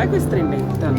Vai com esse trem bem, tá?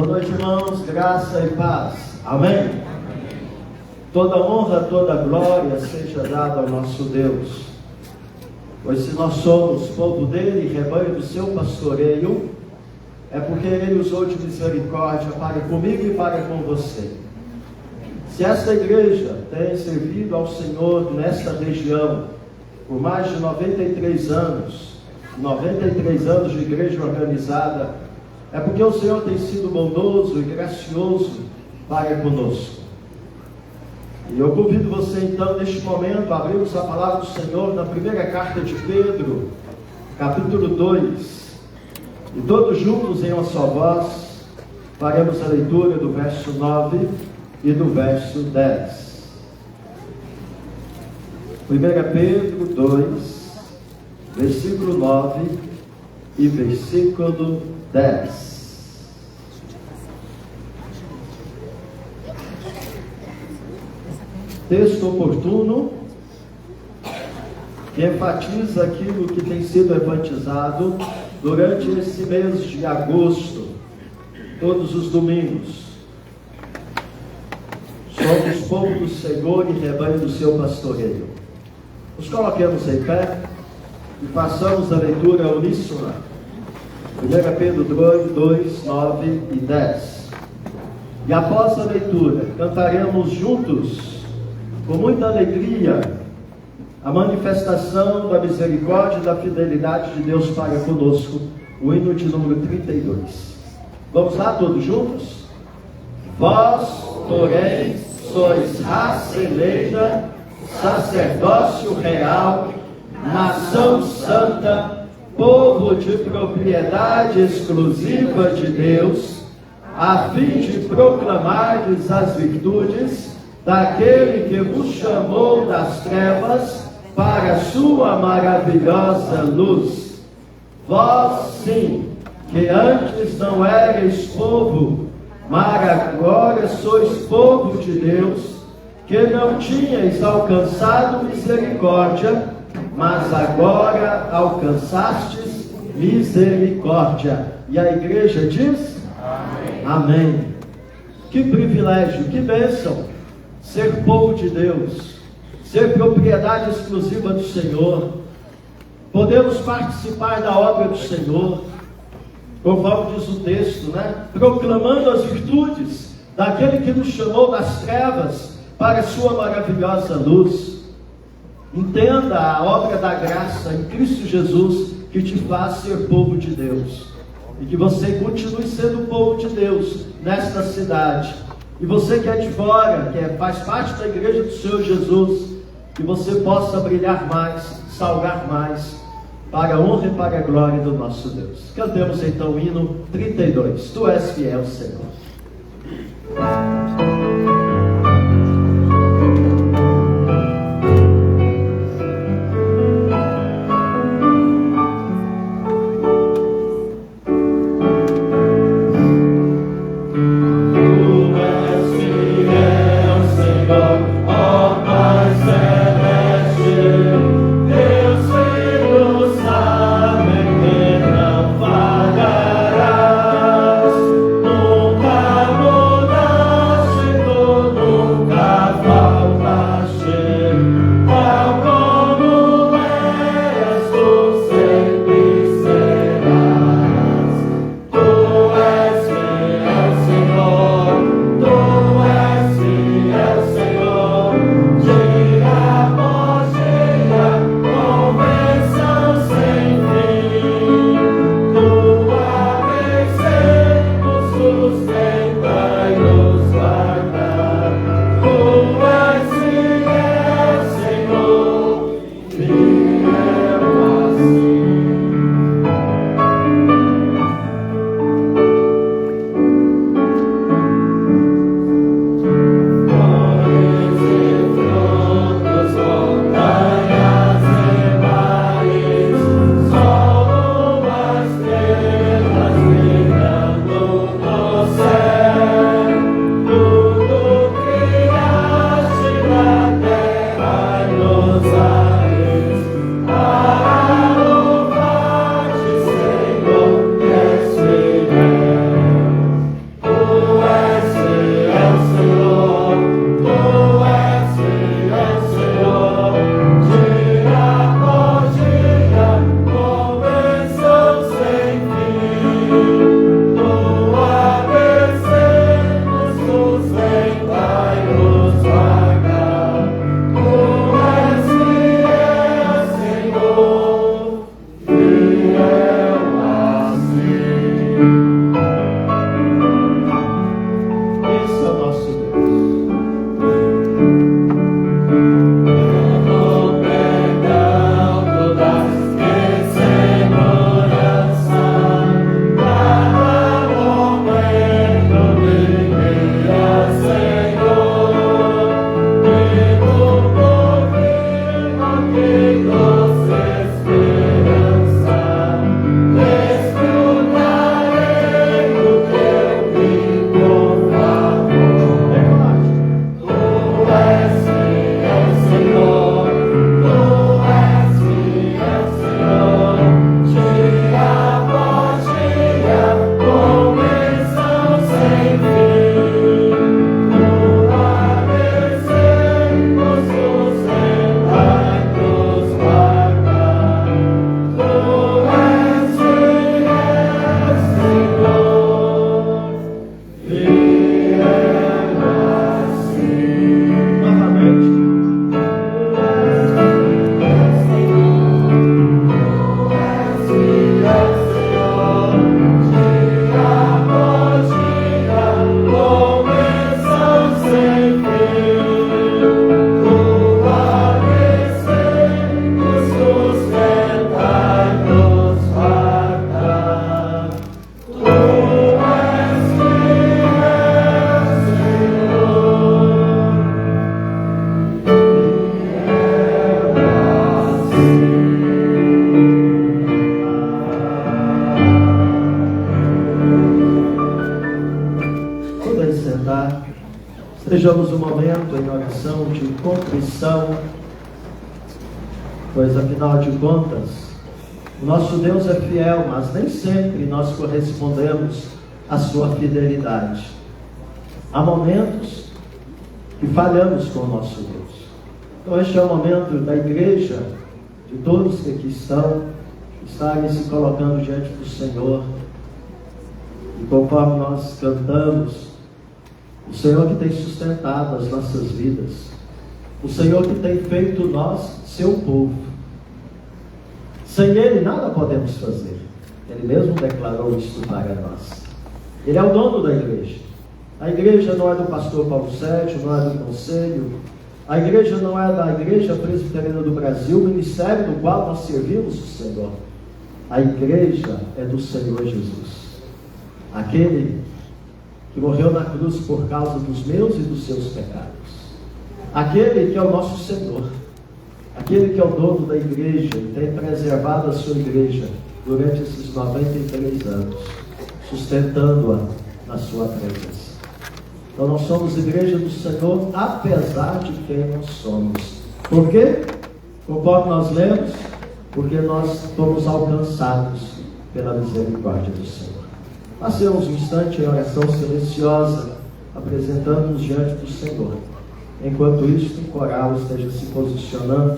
Boa noite, irmãos, graça e paz. Amém? Toda honra, toda glória seja dada ao nosso Deus. Pois se nós somos povo dele, rebanho do seu pastoreio, é porque ele usou de misericórdia para comigo e para com você. Se esta igreja tem servido ao Senhor nesta região por mais de 93 anos de igreja organizada, é porque o Senhor tem sido bondoso e gracioso para conosco. E eu convido você então, neste momento, a abrirmos a palavra do Senhor na primeira carta de Pedro, capítulo 2, e todos juntos em uma só voz, faremos a leitura do verso 9 e do verso 10. 1 Pedro 2, versículo 9 e versículo 10. Texto oportuno, que enfatiza aquilo que tem sido enfatizado durante esse mês de agosto, todos os domingos. Somos povo do Senhor e rebanho do seu pastoreio. Nos coloquemos em pé e façamos a leitura uníssona. 1 Pedro 2, 9 e 10. E após a leitura, cantaremos juntos, com muita alegria, a manifestação da misericórdia e da fidelidade de Deus para conosco, o hino de número 32. Vamos lá, todos juntos? Vós, porém, sois raça eleita, sacerdócio real, nação santa, povo de propriedade exclusiva de Deus, a fim de proclamardes as virtudes daquele que vos chamou das trevas para a sua maravilhosa luz. Vós, sim, que antes não erais povo, mas agora sois povo de Deus, que não tinhais alcançado misericórdia, mas agora alcançastes misericórdia. E a igreja diz? Amém. Amém. Que privilégio, que bênção ser povo de Deus, ser propriedade exclusiva do Senhor. Podemos participar da obra do Senhor, conforme diz o texto, proclamando as virtudes daquele que nos chamou das trevas para a sua maravilhosa luz. Entenda a obra da graça em Cristo Jesus, que te faz ser povo de Deus, e que você continue sendo povo de Deus nesta cidade. E você que é de fora, que faz parte da igreja do Senhor Jesus, que você possa brilhar mais, salgar mais, para a honra e para a glória do nosso Deus. Cantemos então o hino 32. Tu és fiel, Senhor. Falharás, nunca mudaste. Estejamos um momento em oração de contrição, pois afinal de contas, o nosso Deus é fiel, mas nem sempre nós correspondemos à sua fidelidade. Há momentos que falhamos com o nosso Deus. Então este é o momento da igreja, de todos que aqui estão, estarem se colocando diante do Senhor. E conforme nós cantamos, o Senhor que tem sustentado as nossas vidas, o Senhor que tem feito nós seu povo. Sem Ele nada podemos fazer. Ele mesmo declarou isto para nós. Ele é o dono da igreja. A igreja não é do pastor Paulo Sérgio, não é do conselho. A igreja não é da Igreja Presbiteriana do Brasil, o ministério do qual nós servimos o Senhor. A igreja é do Senhor Jesus. Aquele que morreu na cruz por causa dos meus e dos seus pecados. Aquele que é o nosso Senhor. Aquele que é o dono da igreja e tem preservado a sua igreja durante esses 93 anos, sustentando-a na sua presença. Então nós somos igreja do Senhor, apesar de quem nós somos. Por quê? Conforme nós lemos, porque nós fomos alcançados pela misericórdia do Senhor. Passemos um instante em oração silenciosa, apresentando-nos diante do Senhor. Enquanto isso, o coral esteja se posicionando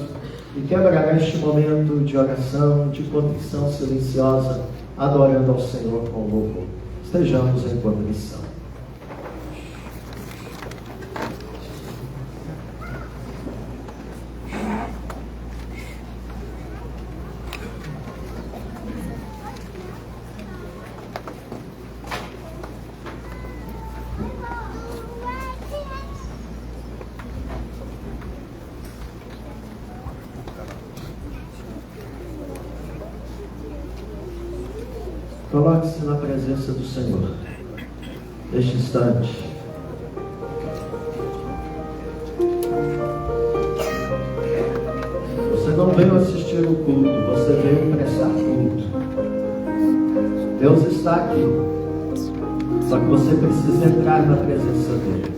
e quebrará este momento de oração, de contrição silenciosa, adorando ao Senhor com louvor. Estejamos em contrição. Coloque-se na presença do Senhor, neste instante. Você não veio assistir o culto, você veio prestar culto. Deus está aqui, só que você precisa entrar na presença dEle.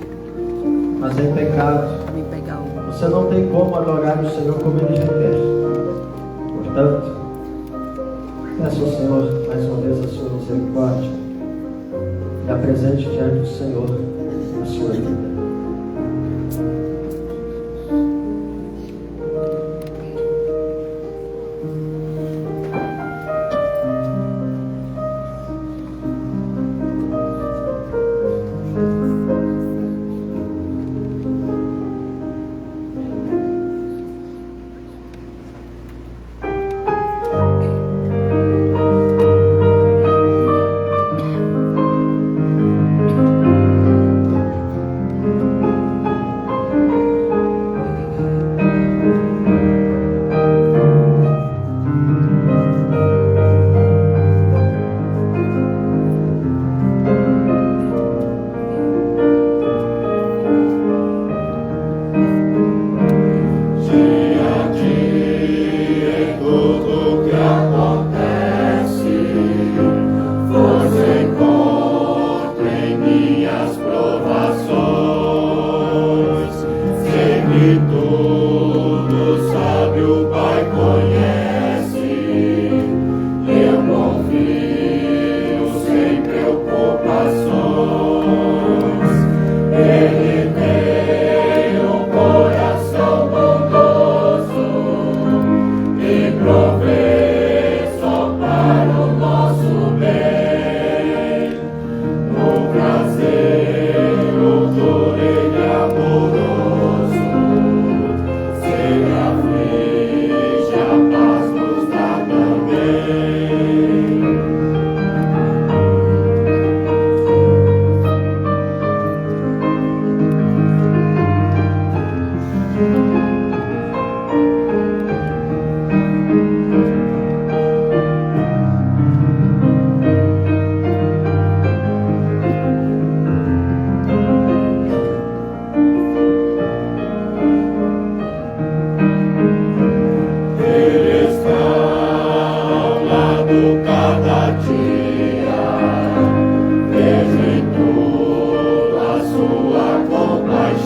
Mas é em pecado. Você não tem como adorar o Senhor como Ele requer. Portanto, peço ao Senhor mais uma vez a sua misericórdia e apresente diante do Senhor a sua vida. Vejo em tu a sua compaixão.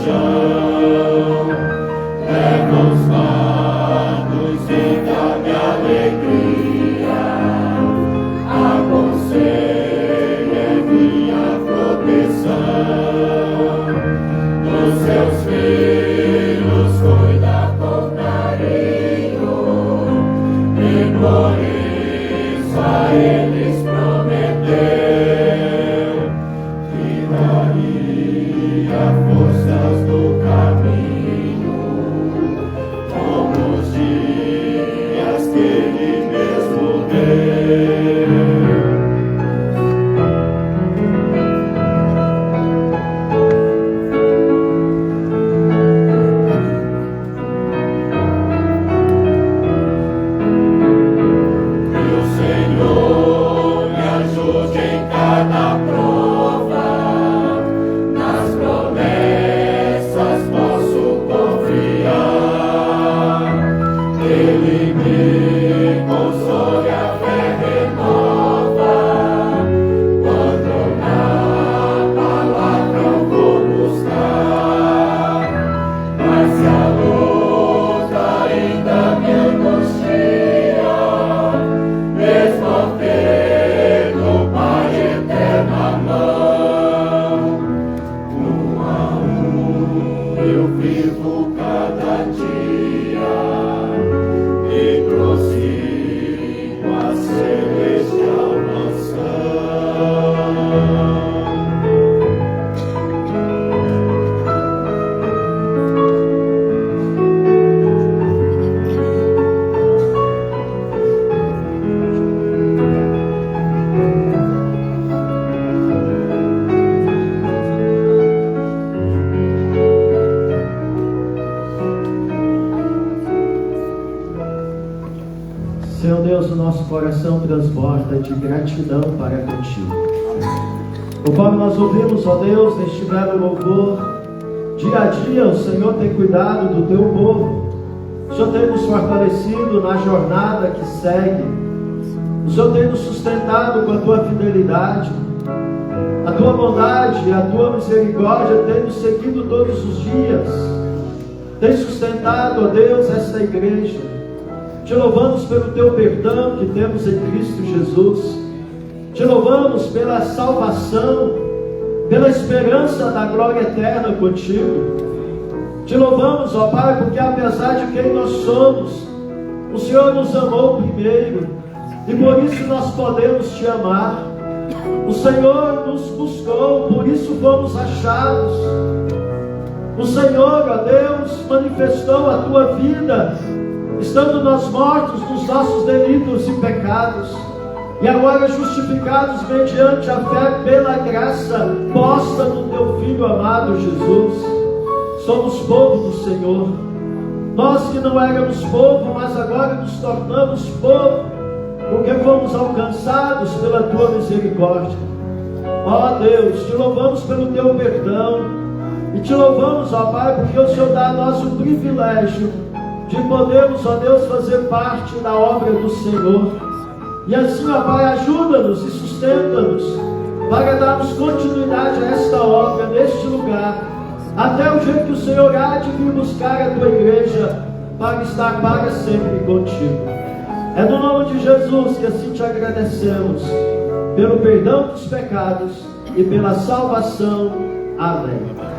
Senhor Deus, o nosso coração transborda de gratidão para contigo. Conforme nós ouvimos, ó Deus, neste belo louvor, dia a dia o Senhor tem cuidado do teu povo. O Senhor tem nos fortalecido na jornada que segue. O Senhor tem nos sustentado com a tua fidelidade. A tua bondade e a tua misericórdia tem nos seguido todos os dias. Tem sustentado, ó Deus, esta igreja. Te louvamos pelo teu perdão que temos em Cristo Jesus. Te louvamos pela salvação, pela esperança da glória eterna contigo. Te louvamos, ó Pai, porque apesar de quem nós somos, o Senhor nos amou primeiro, e por isso nós podemos te amar. O Senhor nos buscou, por isso fomos achados. O Senhor, ó Deus, manifestou a tua vida, estando nós mortos nos nossos delitos e pecados, e agora justificados mediante a fé pela graça posta no teu Filho amado Jesus. Somos povo do Senhor. Nós que não éramos povo, mas agora nos tornamos povo, porque fomos alcançados pela tua misericórdia. Ó Deus, te louvamos pelo teu perdão, e te louvamos, ó Pai, porque o Senhor dá a nós o privilégio de podermos, ó Deus, fazer parte da obra do Senhor. E assim, ó Pai, ajuda-nos e sustenta-nos para darmos continuidade a esta obra neste lugar, até o dia que o Senhor há de vir buscar a tua igreja para estar para sempre contigo. É no nome de Jesus que assim te agradecemos, pelo perdão dos pecados e pela salvação. Amém.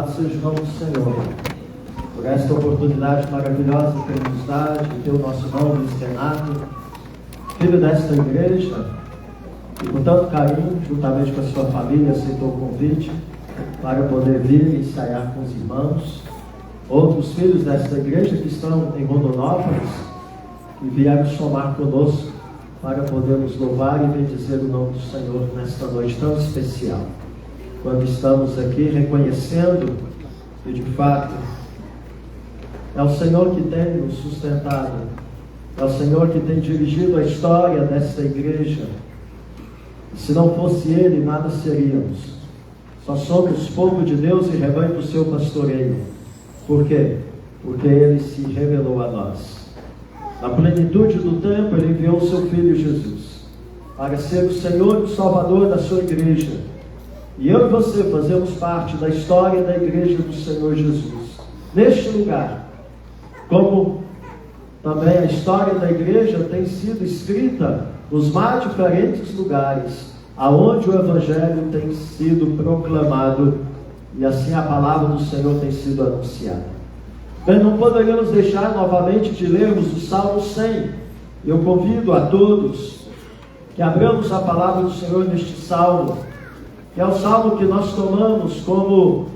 Louvado seja o nome do Senhor, por esta oportunidade maravilhosa que Ele nos dá de ter o nosso irmão Luiz Renato, filho desta igreja, e com tanto carinho, juntamente com a sua família, aceitou o convite para poder vir e ensaiar com os irmãos. Outros filhos desta igreja que estão em Rondonópolis e vieram somar conosco para podermos louvar e bendizer o nome do Senhor nesta noite tão especial. Quando estamos aqui reconhecendo que de fato é o Senhor que tem nos sustentado, é o Senhor que tem dirigido a história desta igreja. Se não fosse Ele, nada seríamos. Só somos povo de Deus e rebanho do seu pastoreio. Por quê? Porque Ele se revelou a nós. Na plenitude do tempo, Ele enviou o seu Filho Jesus para ser o Senhor e o Salvador da sua igreja. E eu e você fazemos parte da história da igreja do Senhor Jesus. Neste lugar, como também a história da igreja tem sido escrita nos mais diferentes lugares aonde o Evangelho tem sido proclamado e assim a palavra do Senhor tem sido anunciada. Mas não poderíamos deixar novamente de lermos o Salmo 100. Eu convido a todos que abramos a palavra do Senhor neste Salmo, que é o Salmo que nós tomamos como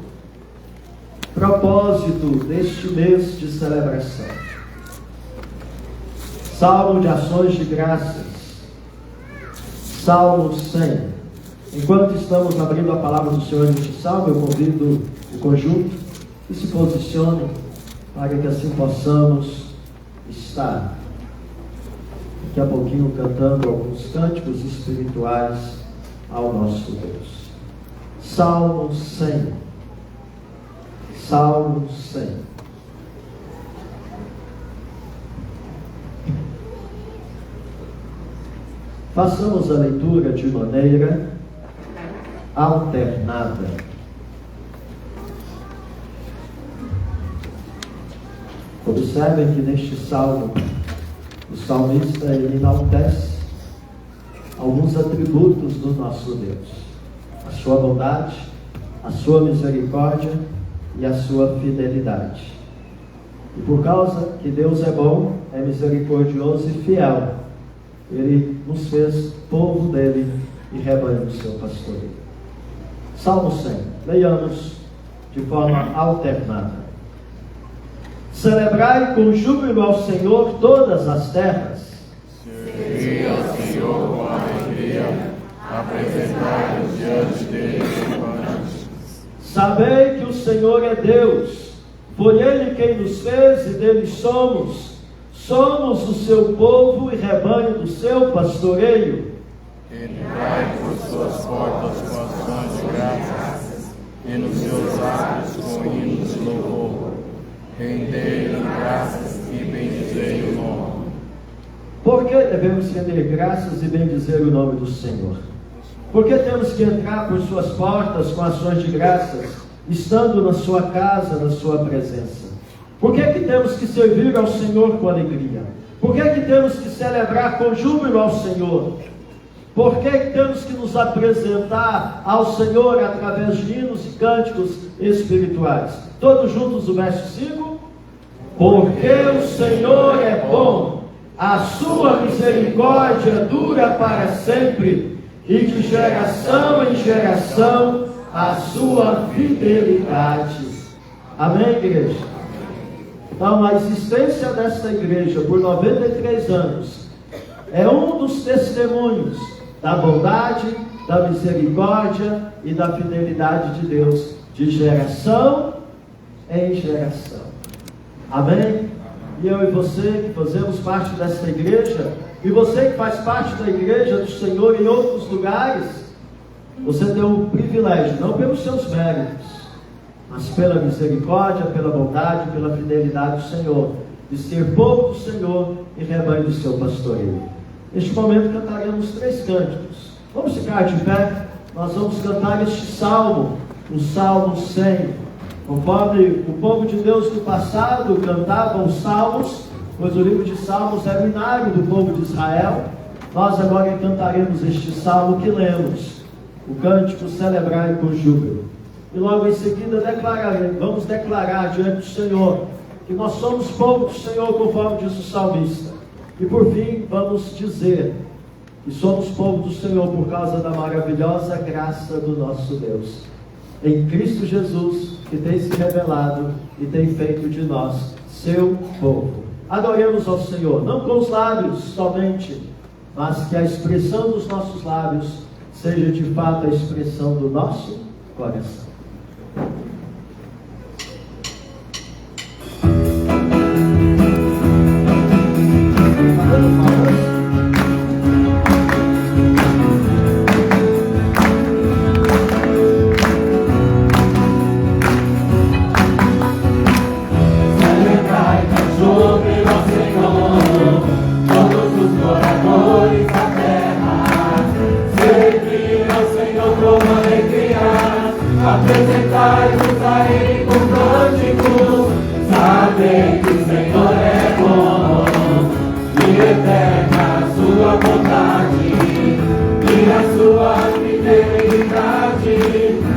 propósito deste mês de celebração. Salmo de ações de graças. Salmo 100. Enquanto estamos abrindo a palavra do Senhor neste salmo, eu convido o conjunto que se posicione para que assim possamos estar daqui a pouquinho cantando alguns cânticos espirituais ao nosso Deus. Salmo 100. Salmo 100. Façamos a leitura de maneira alternada. Observem que neste salmo, o salmista ele enaltece alguns atributos do nosso Deus: a sua bondade, a sua misericórdia e a sua fidelidade. E por causa que Deus é bom, é misericordioso e fiel, Ele nos fez povo dele e rebanho do seu pastoreio. Salmo 100. Leiamos de forma alternada. Celebrai com júbilo ao Senhor todas as terras. Servi ao Senhor com alegria, apresentai-vos diante dele com cânticos. Sabei que o Senhor é Deus, foi Ele quem nos fez e dele somos. Somos o seu povo e rebanho do seu pastoreio. Entrai por suas portas com ações de graças, e nos seus átrios com hinos de louvor. Rendei-lhe graças e bendizei o nome. Por que devemos render graças e bendizer o nome do Senhor? Por que temos que entrar por suas portas com ações de graças, estando na sua casa, na sua presença? Por que temos que servir ao Senhor com alegria? Por que temos que celebrar com júbilo ao Senhor? Por que temos que nos apresentar ao Senhor através de hinos e cânticos espirituais? Todos juntos o verso 5? Porque o Senhor é bom, a sua misericórdia dura para sempre, e de geração em geração a sua fidelidade. Amém, igreja? Então, a existência desta igreja por 93 anos é um dos testemunhos da bondade, da misericórdia e da fidelidade de Deus, de geração em geração. Amém? E eu e você que fazemos parte desta igreja, e você que faz parte da igreja do Senhor em outros lugares, você tem o privilégio, não pelos seus méritos, mas pela misericórdia, pela bondade, pela fidelidade do Senhor, de ser povo do Senhor e rebanho do seu pastoreio. Neste momento cantaremos 3 cânticos. Vamos ficar de pé, nós vamos cantar este salmo, o Salmo 100. Conforme o povo de Deus do passado cantava os salmos, pois o livro de Salmos é o inário do povo de Israel, nós agora cantaremos este salmo que lemos, o cântico Celebrai com Júbilo. e logo em seguida vamos declarar diante do Senhor que nós somos povo do Senhor, conforme diz o salmista. E por fim, vamos dizer que somos povo do Senhor por causa da maravilhosa graça do nosso Deus, em Cristo Jesus, que tem se revelado e tem feito de nós seu povo. Adoremos ao Senhor, não com os lábios somente, mas que a expressão dos nossos lábios seja de fato a expressão do nosso coração. Apresentai-vos a Ele com cânticos, sabei que o Senhor é bom, e eterna a sua bondade, e a sua fidelidade,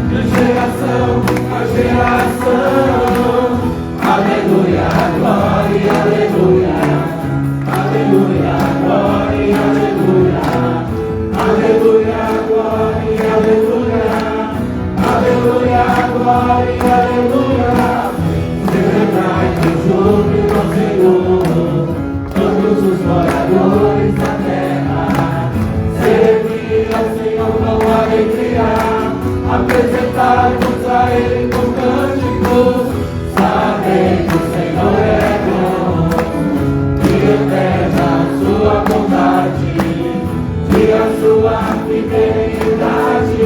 de geração a geração. Aleluia, glória, aleluia, aleluia, glória, aleluia, aleluia, glória, aleluia. Aleluia, glória, aleluia. Celebrai com júbilo ao Senhor, todos os moradores da terra. Servi ao Senhor com alegria, apresentai-vos a Ele com cânticos. Sabei que o Senhor é bom, e eterna a sua bondade, e a sua fidelidade,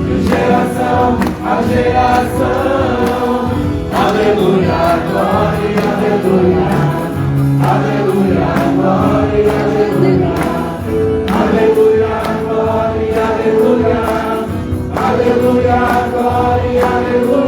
de geração a geração. Aleluia, glória, aleluia, aleluia, glória, aleluia, aleluia, glória, aleluia, aleluia, glória, aleluia.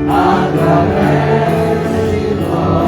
Através de nós.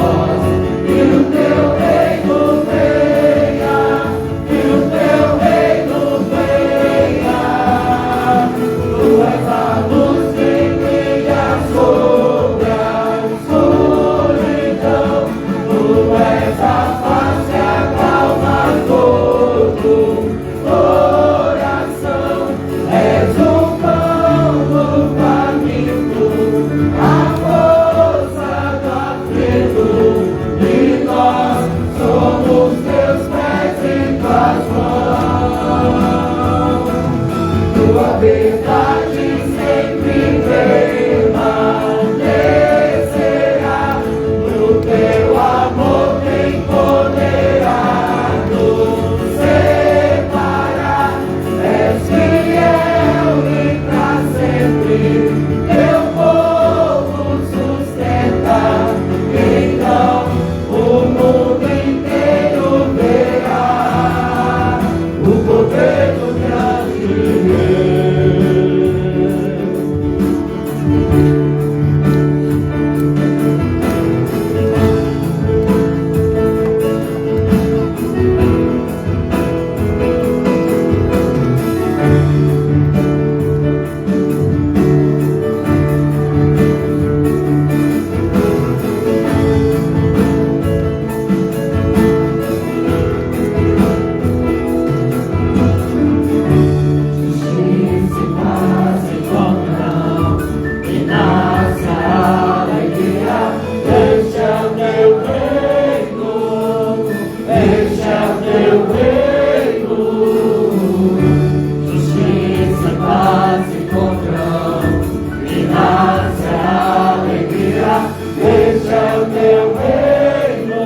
este é o teu reino,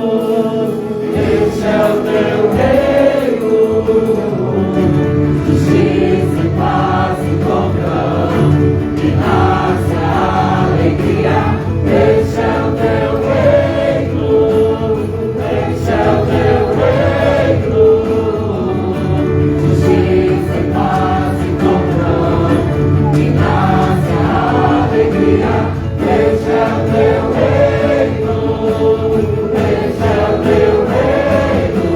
este é o teu reino. Justiça e paz encontram, e nasce a alegria. Este é o teu reino, este é o teu reino. Justiça e paz encontram, e nasce a alegria. Este é o teu reino, este é o teu reino.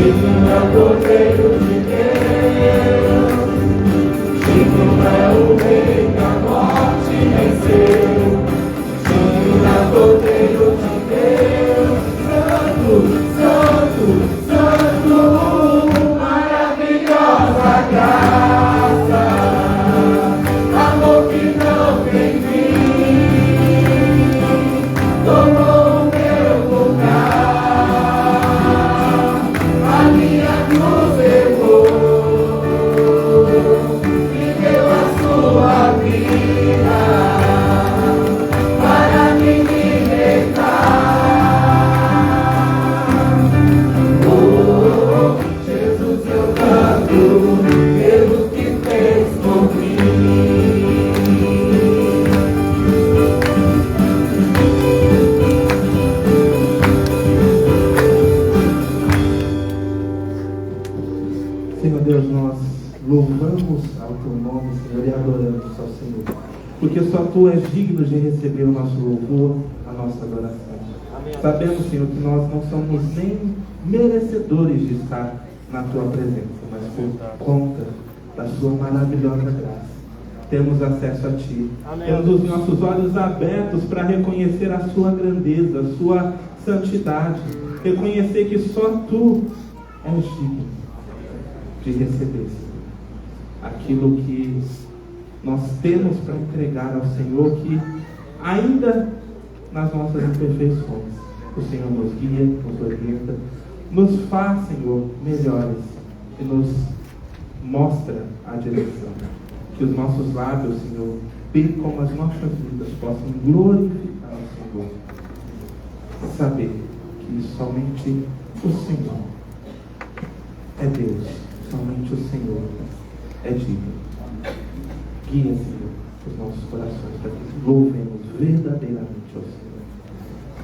Digno é o Cordeiro de Deus, digno é o Rei que a morte venceu. Digno é o Cordeiro de Deus, Santo, Santo, Santo, maravilhosa graça, amor que não tem fim, tomou o meu lugar. Nos levou e deu a sua vida para me libertar. Oh, Jesus, eu canto pelo que fez por mim. Senhor Deus, nós louvamos ao Teu nome, Senhor, e adoramos ao Senhor, porque só Tu és digno de receber o nosso louvor, a nossa adoração. Amém. Sabemos, Senhor, que nós não somos nem merecedores de estar na Tua presença, mas por conta da Sua maravilhosa graça, temos acesso a Ti. Amém. Temos os nossos olhos abertos para reconhecer a Sua grandeza, a Sua santidade, reconhecer que só Tu és digno de receber aquilo que nós temos para entregar ao Senhor, que ainda nas nossas imperfeições o Senhor nos guia, nos orienta, nos faz, Senhor, melhores e nos mostra a direção. Que os nossos lábios, Senhor, bem como as nossas vidas, possam glorificar o Senhor. Saber que somente o Senhor é Deus. Somente o Senhor é digno. Guia, Senhor, os nossos corações para que louvemos verdadeiramente ao Senhor.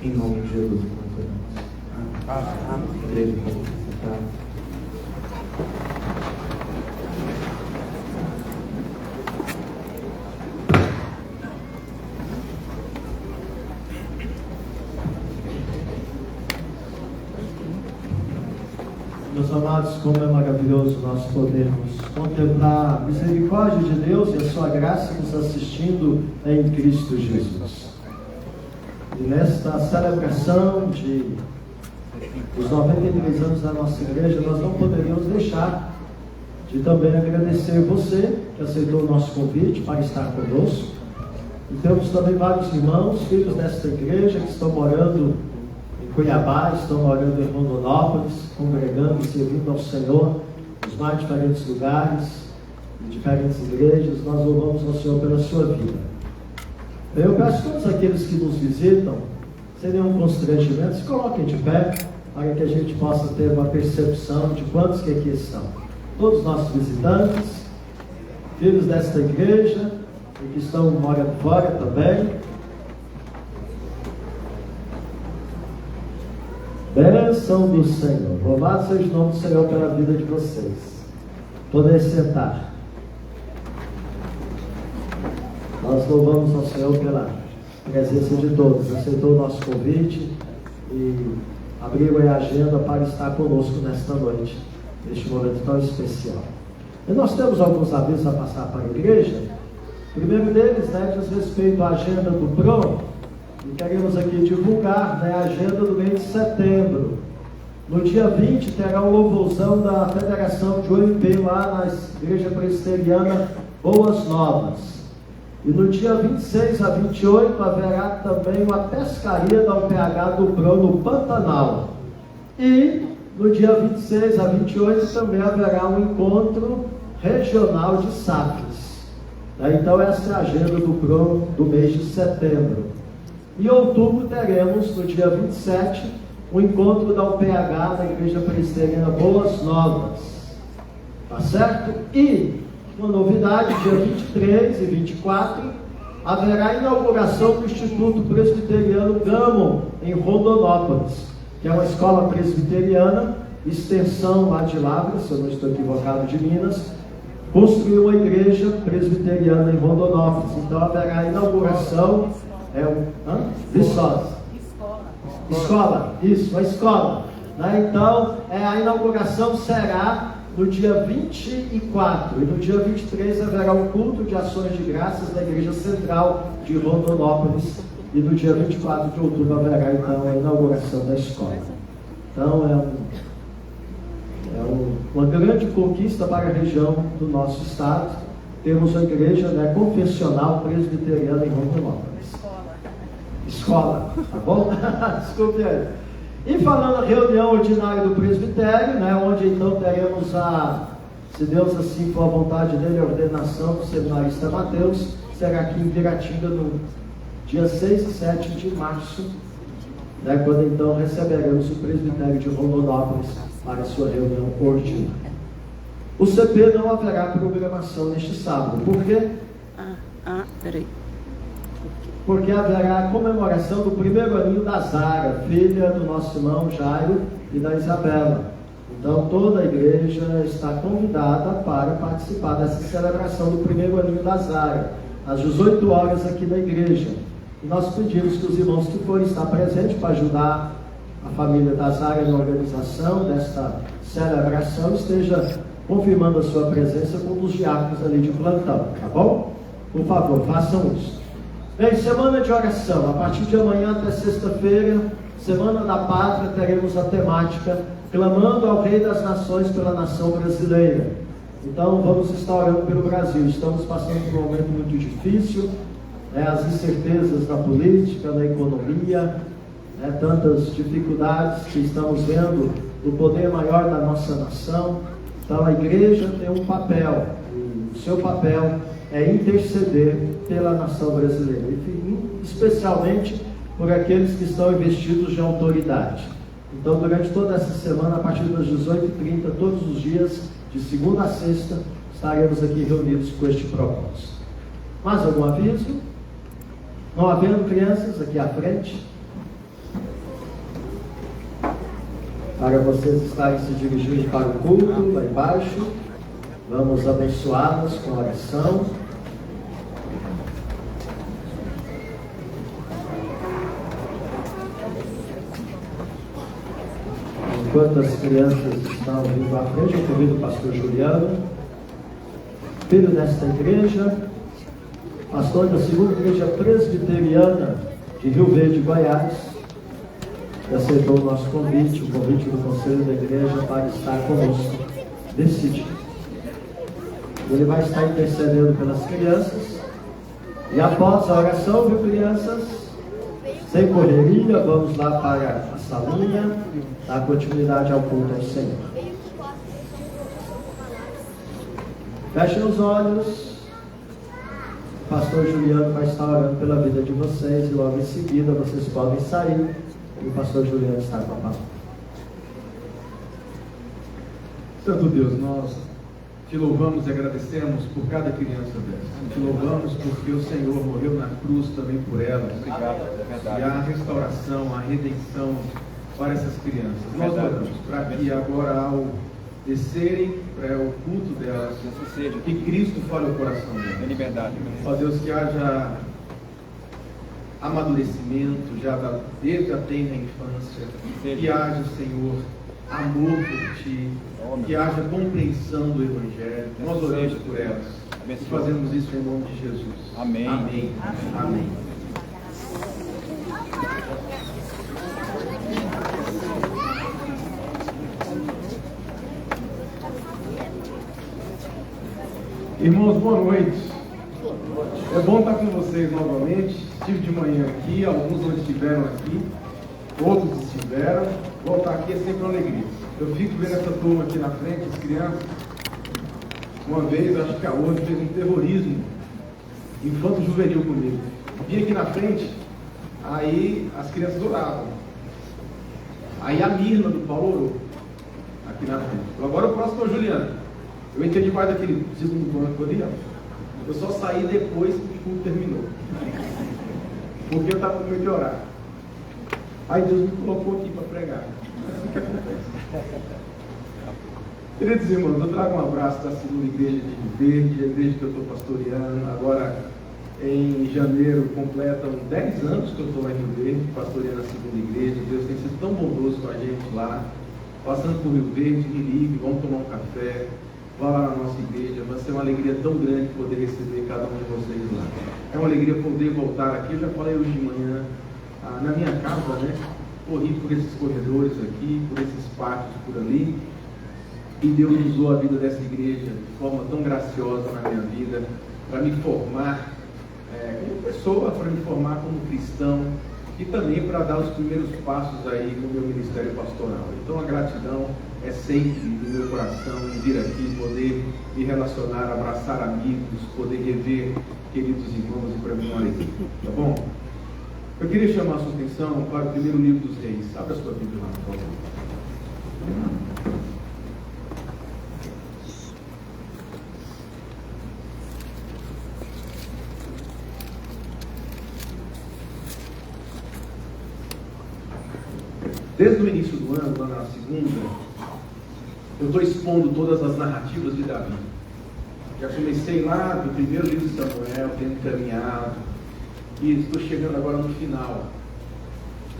Em nome de Jesus, nós oramos. Amém. Igreja, pode sentar. Meus amados, como é maravilhoso nós podermos contemplar a misericórdia de Deus e a sua graça nos assistindo em Cristo Jesus. E nesta celebração dos 93 anos da nossa igreja, nós não poderíamos deixar de também agradecer você que aceitou o nosso convite para estar conosco. E temos também vários irmãos, filhos desta igreja, que estão morando em Cuiabá, estão morando em Rondonópolis, congregando e servindo ao Senhor nos mais diferentes lugares, em diferentes igrejas. Nós louvamos ao Senhor pela sua vida. Eu peço a todos aqueles que nos visitam, sem nenhum constrangimento, se coloquem de pé, para que a gente possa ter uma percepção de quantos que aqui estão. Todos os nossos visitantes, filhos desta igreja, e que estão morando fora também. Bênção do Senhor. Louvado seja o nome do Senhor pela vida de vocês. Poder sentar. Nós louvamos ao Senhor pela presença de todos. Aceitou o nosso convite e abriu a agenda para estar conosco nesta noite, neste momento tão especial. E nós temos alguns avisos a passar para a igreja. O primeiro deles, diz respeito à agenda do PROM. E queremos aqui divulgar, a agenda do mês de setembro. No dia 20 terá um louvorzão da Federação de OMP lá na Igreja Presbiteriana Boas Novas. E no dia 26 a 28 haverá também uma pescaria da UPH do PRO no Pantanal. E no dia 26 a 28 também haverá um encontro regional de SAFs. Então essa é a agenda do PRO do mês de setembro. Em outubro teremos, no dia 27, o encontro da UPH na Igreja Presbiteriana Boas Novas. Tá certo? E uma novidade, dia 23 e 24, haverá a inauguração do Instituto Presbiteriano Gammon, em Rondonópolis, que é uma escola presbiteriana, extensão lá de Lavras, se eu não estou equivocado, de Minas, construiu uma igreja presbiteriana em Rondonópolis. Então haverá a inauguração. Viçosa. Escola, isso, uma escola. né? Então, a inauguração será no dia 24, e no dia 23 haverá um culto de ações de graças na Igreja Central de Rondonópolis, e no dia 24 de outubro haverá então a inauguração da escola. Então uma grande conquista para a região do nosso estado. Temos uma igreja, né, confessional presbiteriana em Rondonópolis. Escola, tá bom? Desculpe aí. E falando a reunião ordinária do presbitério, né, onde então teremos se Deus assim for a vontade dele, a ordenação do seminarista Mateus, será aqui em Piratinga no dia 6 e 7 de março, né, quando então receberemos o presbitério de Rondonópolis para a sua reunião ordinária. O CP não haverá programação neste sábado. Por quê? Peraí. Porque haverá a comemoração do primeiro aninho da Zara, filha do nosso irmão Jairo e da Isabela. Então toda a igreja está convidada para participar dessa celebração do primeiro aninho da Zara, às 18 horas aqui na igreja. E nós pedimos que os irmãos que forem estar presentes para ajudar a família da Zara na organização desta celebração esteja confirmando a sua presença com os diáconos ali de plantão, tá bom? Por favor, façam isso. Bem, semana de oração, a partir de amanhã até sexta-feira, Semana da Pátria, teremos a temática clamando ao Rei das Nações pela nação brasileira. Então vamos estar orando pelo Brasil. Estamos passando por um momento muito difícil, as incertezas na política, na economia, tantas dificuldades que estamos vendo do poder maior da nossa nação. Então a igreja tem um papel, e o seu papel é interceder pela nação brasileira, e especialmente por aqueles que estão investidos de autoridade. Então durante toda essa semana, a partir das 18h30, todos os dias, de segunda a sexta, estaremos aqui reunidos com este propósito. Mais algum aviso? Não havendo crianças aqui à frente, para vocês estarem se dirigindo para o culto, lá embaixo, vamos abençoá-los com oração. Enquanto as crianças estão vindo à frente, eu convido o pastor Juliano, filho desta igreja, pastor da segunda igreja presbiteriana de Rio Verde, Goiás, que aceitou o nosso convite, o convite do conselho da igreja para estar conosco nesse dia. Ele vai estar intercedendo pelas crianças, e após a oração, viu, crianças, sem correria, vamos lá para a salinha, dar continuidade ao culto ao Senhor. Fechem os olhos. O pastor Juliano vai estar orando pela vida de vocês, e logo em seguida vocês podem sair, e o pastor Juliano está com a palavra. Santo Deus, nós te louvamos e agradecemos por cada criança dessa. Te louvamos porque o Senhor morreu na cruz também por elas. Obrigado, é verdade. E a restauração, a redenção para essas crianças. Nós oramos para que agora, ao descerem para o culto delas, que Cristo fale o coração delas. É liberdade. Ó Deus, que haja amadurecimento já desde a tenra infância, que haja, Senhor, amor por Ti, que haja compreensão do Evangelho. Nós oramos por elas e fazemos isso em nome de Jesus. Amém. Amém. Amém. Irmãos, boa noite. É bom estar com vocês novamente. Estive de manhã aqui, alguns não estiveram aqui, outros estiveram. Voltar aqui é sempre uma alegria. Eu fico vendo essa turma aqui na frente, as crianças. Uma vez, acho que a outra fez um terrorismo infanto-juvenil comigo. Vim aqui na frente, aí as crianças oravam. Aí a Mirna do Paulo orou aqui na frente. Agora o próximo é o Juliano. Eu entendi mais daquele segundo banco ali, ó. Eu só saí depois que o culto terminou. Porque eu estava com medo de orar. Aí Deus me colocou aqui para pregar. Queridos irmãos, eu trago um abraço da segunda igreja de Rio Verde, a igreja que eu estou pastoreando. Agora, em janeiro, completam 10 anos que eu estou lá em Rio Verde, pastoreando a segunda igreja. Deus tem sido tão bondoso com a gente lá. passando por Rio Verde, me ligue, vamos tomar um café, vá lá na nossa igreja. Vai ser uma alegria tão grande poder receber cada um de vocês lá. É uma alegria poder voltar aqui. Eu já falei hoje de manhã, na minha casa, né? Corri por esses corredores aqui, por esses pátios por ali, e Deus usou a vida dessa igreja de forma tão graciosa na minha vida, para me formar como pessoa, para me formar como cristão, e também para dar os primeiros passos aí no meu ministério pastoral. Então a gratidão é sempre no meu coração em vir aqui, poder me relacionar, abraçar amigos, poder rever queridos irmãos, e para mim é uma alegria, tá bom? Eu queria chamar a sua atenção para o primeiro livro dos Reis. Abra a sua Bíblia lá, por favor. Desde o início do ano, lá na segunda, eu estou expondo todas as narrativas de Davi. Já comecei lá do primeiro livro de Samuel, tendo caminhado, e estou chegando agora no final.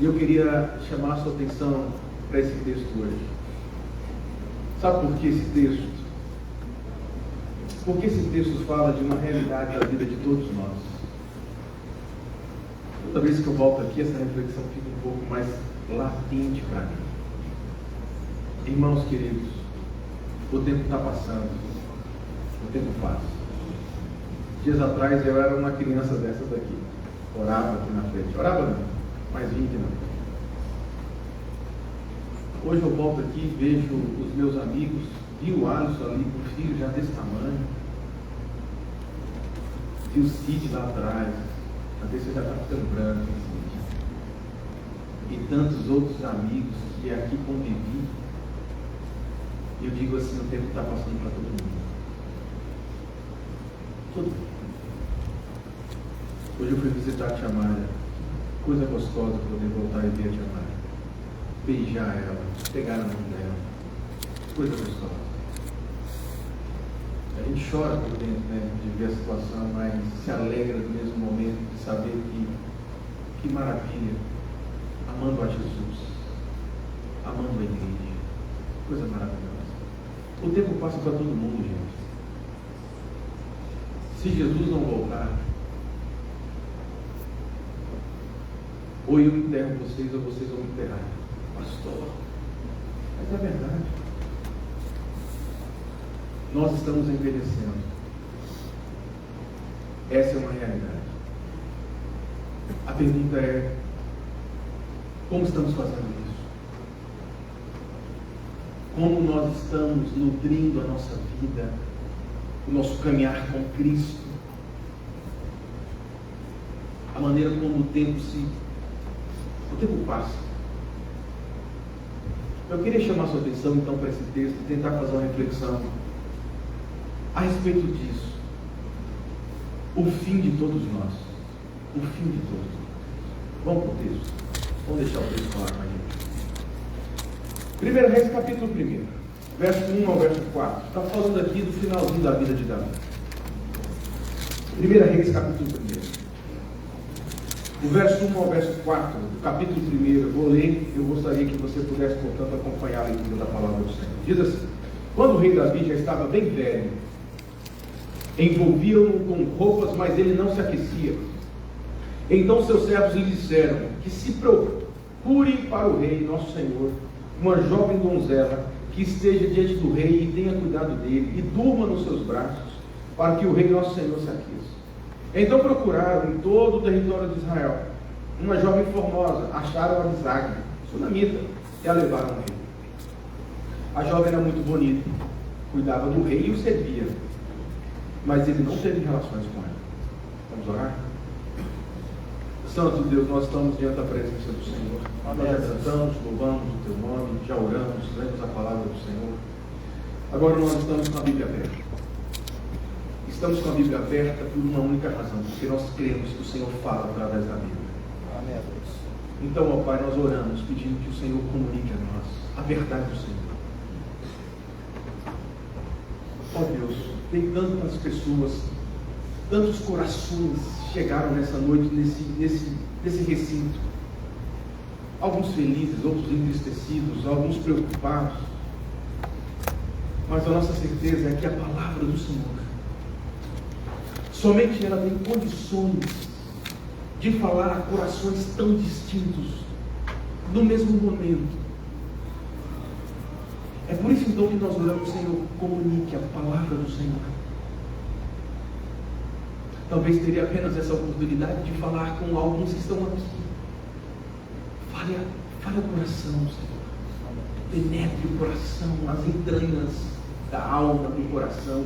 E eu queria chamar a sua atenção para esse texto hoje. Sabe por que esse texto? Porque esse texto fala de uma realidade da vida de todos nós. Toda vez que eu volto aqui, essa reflexão fica um pouco mais latente para mim. Irmãos queridos, o tempo está passando, o tempo passa. Dias atrás eu era uma criança dessa daqui, orava aqui na frente, orava não, mas vim que não. Hoje eu volto aqui e vejo os meus amigos, vi o Alisson ali com o filho já desse tamanho, vi o Cid lá atrás, a cabeça já está ficando branca, e tantos outros amigos que aqui convivi. Eu digo assim, o tempo está passando para todo mundo. Todo mundo. Hoje eu fui visitar a Tia Malha. Coisa gostosa poder voltar e ver a Tia Malha. Beijar ela, pegar na mão dela. Coisa gostosa. A gente chora por dentro, né, de ver a situação, mas se alegra no mesmo momento de saber que maravilha. Amando a Jesus, amando a igreja, coisa maravilhosa. O tempo passa para todo mundo, gente. Se Jesus não voltar, ou eu enterro vocês, ou vocês vão me enterrar. Pastor, mas é verdade. Nós estamos envelhecendo. Essa é uma realidade. A pergunta é: como estamos fazendo isso? Como nós estamos nutrindo a nossa vida, o nosso caminhar com Cristo? A maneira como o tempo passa. Eu queria chamar a sua atenção então para esse texto e tentar fazer uma reflexão a respeito disso. O fim de todos nós. O fim de todos nós. Vamos para o texto. Vamos deixar o texto falar com a gente. 1 Reis capítulo 1, verso 1 ao verso 4. Está falando aqui do finalzinho da vida de Davi. 1 Reis capítulo 1. O verso 1 ao verso 4, do capítulo 1, eu vou ler, eu gostaria que você pudesse, portanto, acompanhar a leitura da palavra do Senhor. Diz assim: quando o rei Davi já estava bem velho, envolviam-no com roupas, mas ele não se aquecia. Então seus servos lhe disseram que se procure para o rei, nosso senhor, uma jovem donzela que esteja diante do rei e tenha cuidado dele e durma nos seus braços, para que o rei, nosso senhor, se aqueça. Então procuraram em todo o território de Israel uma jovem formosa, acharam a Abisag, sunamita, e a levaram ao rei. A jovem era muito bonita, cuidava do rei e o servia, mas ele não teve relações com ela. Vamos orar? Santo Deus, nós estamos diante da presença do Senhor. Nós já cantamos, louvamos o Teu nome, já oramos, lemos a palavra do Senhor. Agora nós estamos com a Bíblia aberta. Estamos com a Bíblia aberta por uma única razão, porque nós cremos que o Senhor fala através da Bíblia. Amém, Deus. Então, ó Pai, nós oramos pedindo que o Senhor comunique a nós a verdade do Senhor. Ó Deus, tem tantas pessoas, tantos corações chegaram nessa noite, nesse recinto. Alguns felizes, outros entristecidos, alguns preocupados. Mas a nossa certeza é que a palavra do Senhor, somente ela tem condições de falar a corações tão distintos, no mesmo momento. É por isso então que nós oramos: Senhor, comunique a palavra do Senhor. Talvez teria apenas essa oportunidade de falar com alguns que estão aqui. Fale o coração, Senhor. Penetre o coração, as entranhas da alma, do coração,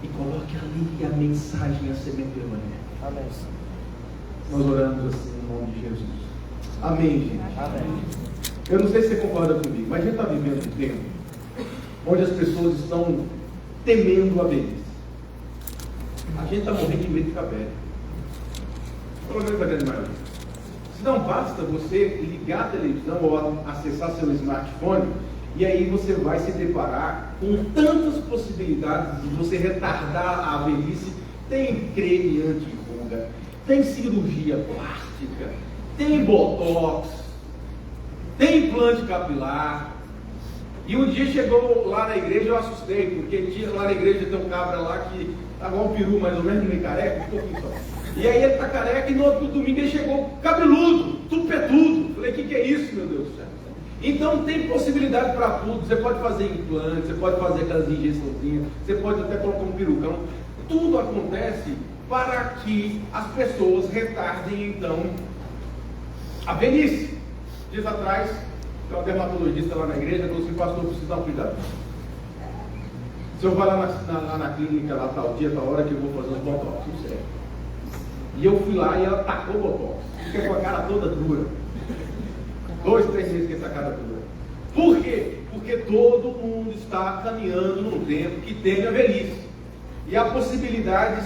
e coloque ali a mensagem, a semente do Evangelho. Amém. Nós oramos assim em nome de Jesus. Amém, gente. Amém. Eu não sei se você concorda comigo, mas a gente está vivendo um tempo onde as pessoas estão temendo a velhice. A gente está morrendo de medo de ficar velho. Pelo menos a grande maioria. Se não basta você ligar a televisão ou acessar seu smartphone, e aí você vai se deparar com tantas possibilidades de você retardar a velhice. Tem creme anti-ruga, tem cirurgia plástica, tem botox, tem implante capilar. E um dia chegou lá na igreja, eu assustei, porque lá na igreja tem um cabra lá que estava um peru mais ou menos, meio careca, um pouquinho só. E aí ele está careca, e no outro domingo ele chegou cabeludo, tupetudo. Falei: o que é isso, meu Deus do céu? Então tem possibilidade para tudo. Você pode fazer implante, você pode fazer aquelas injeçãozinhas, você pode até colocar um perucão. Tudo acontece para que as pessoas retardem então a velhice. Dias atrás, tem um dermatologista lá na igreja, falou assim: pastor, precisa dar um cuidado. O senhor vai lá na clínica, lá tal dia, tal hora, que eu vou fazer os botox, não sei. E eu fui lá e ela tacou o botox. Fica com a cara toda dura. 2, 3 meses com essa cara dura. Por quê? Porque todo mundo está caminhando num tempo que tem a velhice. E há possibilidades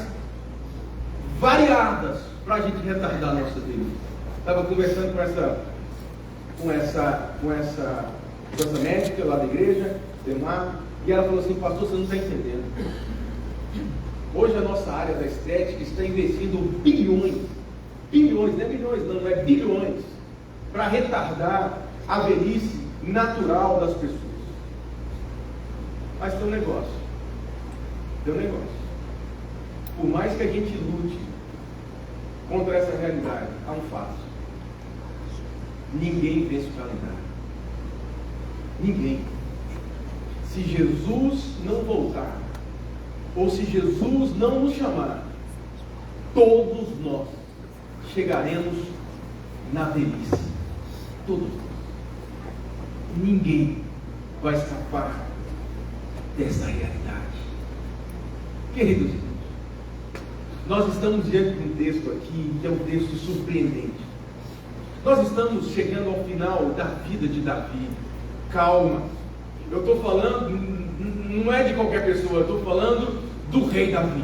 variadas para a gente retardar a nossa velhice. Estava conversando com essa médica lá da igreja, e ela falou assim: pastor, você não está entendendo. Hoje a nossa área da estética está investindo bilhões, não é milhões não, é bilhões, para retardar a velhice natural das pessoas. Mas tem um negócio. Por mais que a gente lute contra essa realidade, há um fato: ninguém vence o calendário. Ninguém. Se Jesus não voltar, ou se Jesus não nos chamar, todos nós chegaremos na velhice. Todos nós. Ninguém vai escapar dessa realidade. Queridos irmãos, nós estamos diante de um texto aqui que é um texto surpreendente. Nós estamos chegando ao final da vida de Davi. Calma, eu estou falando, não é de qualquer pessoa, eu estou falando do rei Davi.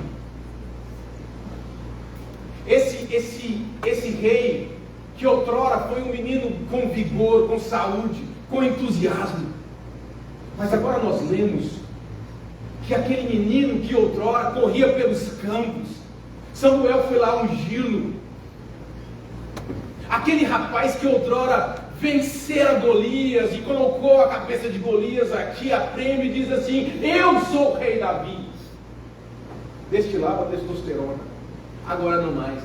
Esse rei que outrora foi um menino com vigor, com saúde, com entusiasmo. Mas agora nós lemos que aquele menino que outrora corria pelos campos, Samuel foi lá ungí-lo. Aquele rapaz que outrora vencera Golias e colocou a cabeça de Golias aqui a prêmio e diz assim: eu sou o rei Davi. Destilava testosterona. Agora não mais.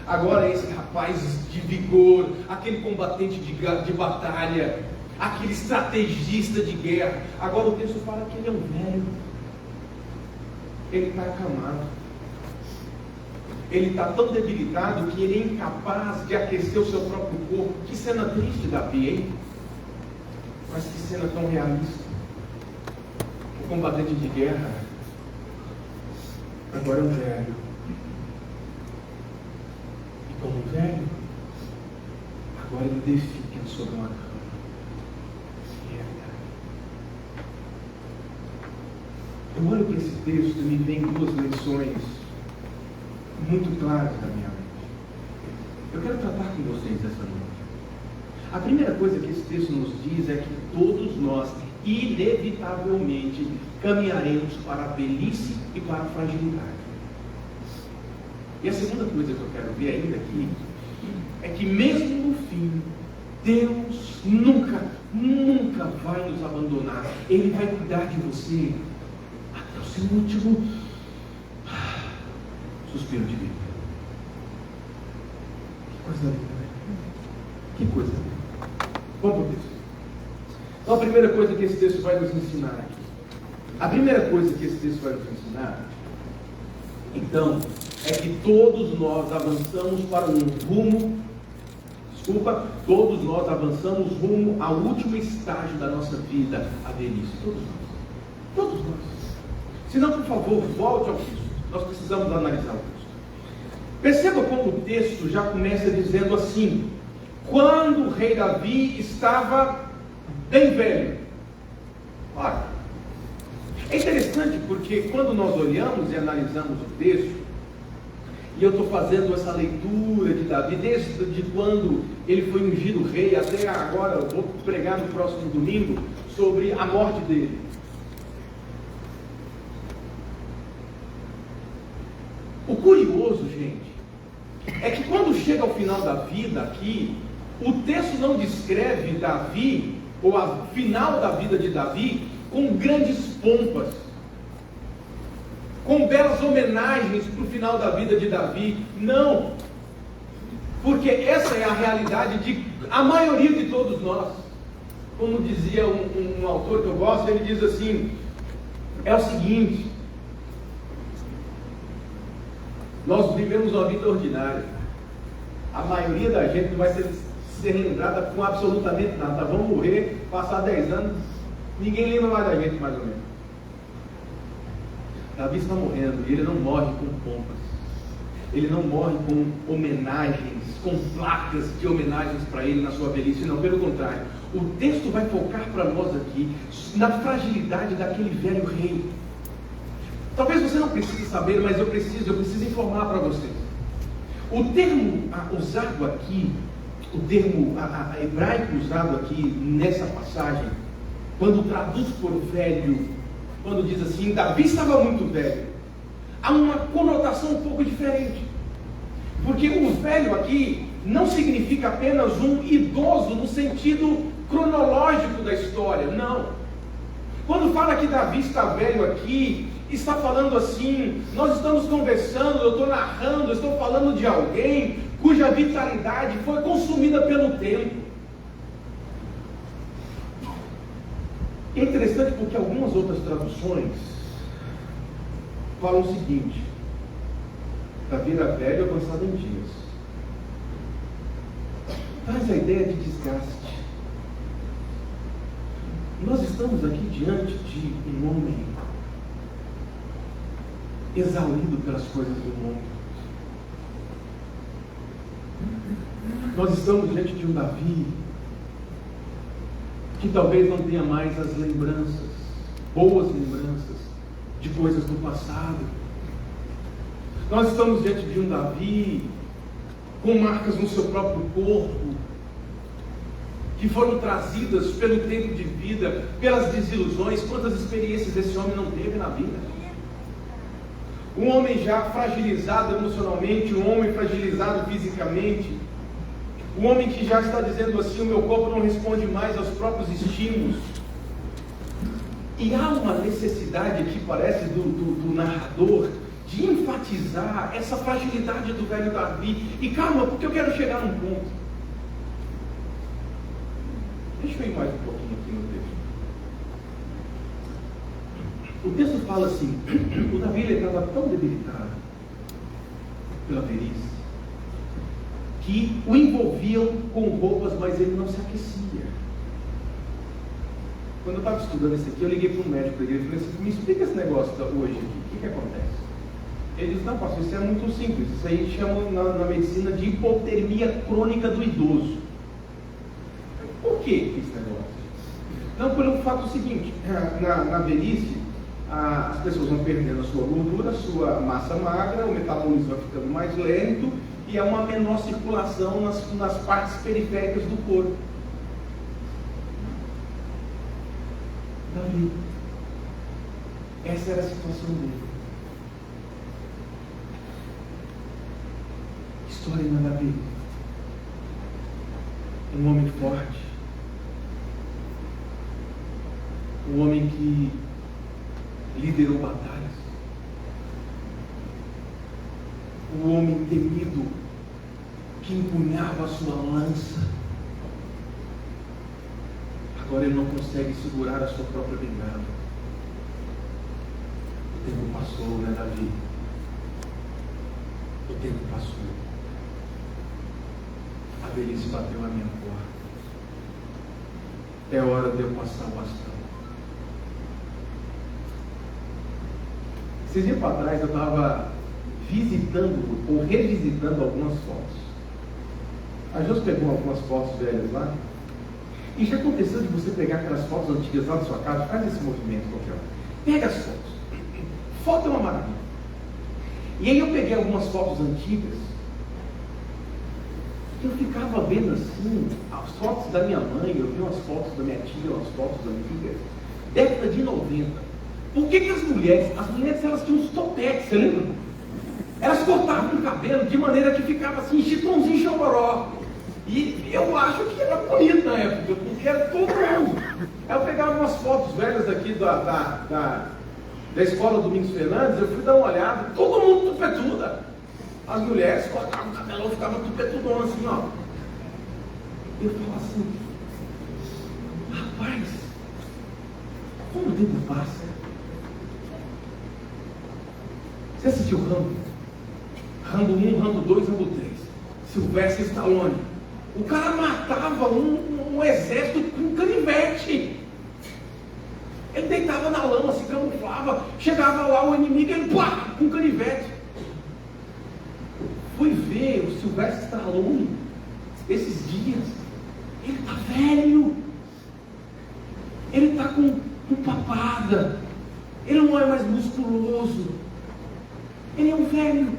Agora esse rapaz de vigor, aquele combatente de batalha, aquele estrategista de guerra. Agora o texto fala que ele é um velho. Ele está acamado. Ele está tão debilitado que ele é incapaz de aquecer o seu próprio corpo. Que cena triste, Davi, hein? Mas que cena tão realista. O combatente de guerra agora é um velho. E como velho, agora ele defica sobre uma cama. Que realidade. Eu olho para esse texto e me vem duas lições muito claras na minha mente. Eu quero tratar com vocês essa noite. A primeira coisa que esse texto nos diz é que todos nós, inevitavelmente, caminharemos para a velhice e para a fragilidade. E a segunda coisa que eu quero ver ainda aqui é que mesmo no fim Deus nunca vai nos abandonar. Ele vai cuidar de você até o seu último suspiro de vida. Que coisa linda, né? Que coisa linda. Vamos para o texto. Então, a primeira coisa que esse texto vai nos ensinar aqui. A primeira coisa que esse texto vai nos ensinar, então, é que todos nós avançamos para um rumo. Todos nós avançamos rumo ao último estágio da nossa vida, a velhice. Todos nós. Todos nós. Se não, por favor, volte ao texto. Nós precisamos analisar o texto. Perceba como o texto já começa dizendo assim: quando o rei Davi estava bem velho. Ora, é interessante porque quando nós olhamos e analisamos o texto, e eu estou fazendo essa leitura de Davi, desde quando ele foi ungido rei até agora, eu vou pregar no próximo domingo sobre a morte dele. O curioso, gente, é que quando chega ao final da vida aqui, o texto não descreve Davi, ou a final da vida de Davi, com grandes pompas, com belas homenagens para o final da vida de Davi. Não, porque essa é a realidade de a maioria de todos nós. Como dizia um autor que eu gosto, ele diz assim: é o seguinte, nós vivemos uma vida ordinária. A maioria da gente não vai ser lembrada com absolutamente nada. Vamos morrer, passar 10 anos, ninguém lembra mais da gente, mais ou menos. Davi está morrendo e ele não morre com pompas, ele não morre com homenagens, com placas de homenagens para ele na sua velhice. Não, pelo contrário, o texto vai focar para nós aqui na fragilidade daquele velho rei. Talvez você não precise saber, mas eu preciso informar para vocês. O termo usado aqui, o termo hebraico usado aqui nessa passagem, quando traduz por velho, quando diz assim, Davi estava muito velho, há uma conotação um pouco diferente. Porque o velho aqui não significa apenas um idoso no sentido cronológico da história, não. Quando fala que Davi está velho aqui, está falando assim, nós estamos conversando, eu estou narrando, eu estou falando de alguém cuja vitalidade foi consumida pelo tempo. É interessante porque algumas outras traduções falam o seguinte: Davi era velho e avançado em dias. Traz a ideia de desgaste. Nós estamos aqui diante de um homem exaurido pelas coisas do mundo. Nós estamos diante de um Davi que talvez não tenha mais as lembranças, boas lembranças de coisas do passado. Nós estamos diante de um Davi com marcas no seu próprio corpo, que foram trazidas pelo tempo de vida, pelas desilusões. Quantas experiências esse homem não teve na vida? Um homem já fragilizado emocionalmente, um homem fragilizado fisicamente, um homem que já está dizendo assim: o meu corpo não responde mais aos próprios estímulos. E há uma necessidade aqui, parece, do narrador, de enfatizar essa fragilidade do velho Davi. E calma, porque eu quero chegar num ponto. Deixa eu ir mais um pouquinho aqui no texto. O texto fala assim: o Davi estava tão debilitado pela velhice que o envolviam com roupas, mas ele não se aquecia. Quando eu estava estudando isso aqui, eu liguei para um médico da igreja e falei assim: me explica esse negócio hoje aqui, o que acontece? Ele disse: não, pastor, isso é muito simples, isso aí chama na medicina de hipotermia crônica do idoso. Por que esse negócio? Não, pelo fato seguinte: na velhice, as pessoas vão perdendo a sua gordura, a sua massa magra, o metabolismo vai ficando mais lento e há uma menor circulação nas partes periféricas do corpo. Davi, essa era a situação dele. Que história, não é, Davi? Um homem forte. Um homem que liderou batalhas. Um homem temido que empunhava a sua lança. Agora ele não consegue segurar a sua própria bengala. O tempo passou, né, Davi? O tempo passou. A velhice bateu na minha porta. É hora de eu passar o bastão. Esses dias para trás eu estava visitando ou revisitando algumas fotos. A Jô pegou algumas fotos velhas lá. E já aconteceu de você pegar aquelas fotos antigas lá da sua casa? Faz esse movimento qualquer hora. Pega as fotos. Foto é uma maravilha. E aí eu peguei algumas fotos antigas. Eu ficava vendo assim, as fotos da minha mãe, eu vi umas fotos da minha tia, umas fotos antigas, década de 90. Por que as mulheres elas tinham uns topetes, você lembra? Elas cortavam o cabelo de maneira que ficava assim, chitãozinho chororó. E eu acho que era bonito na época, porque era todo mundo. Aí eu pegava umas fotos velhas aqui da escola Domingos Fernandes, eu fui dar uma olhada, todo mundo tupetuda. As mulheres cortavam o cabelão, ficavam tupetudona assim, ó. Eu falo assim, rapaz, como o tempo passa? Você assistiu Rambo? Rambo 1, Rambo 2, Rambo 3. Sylvester Stallone. O cara matava um exército com canivete. Ele deitava na lama, se camuflava. Chegava lá o inimigo, ele pá, com canivete. Fui ver o Sylvester Stallone esses dias. Ele está velho. Ele está com papada. Ele não é mais musculoso. Ele é um velho.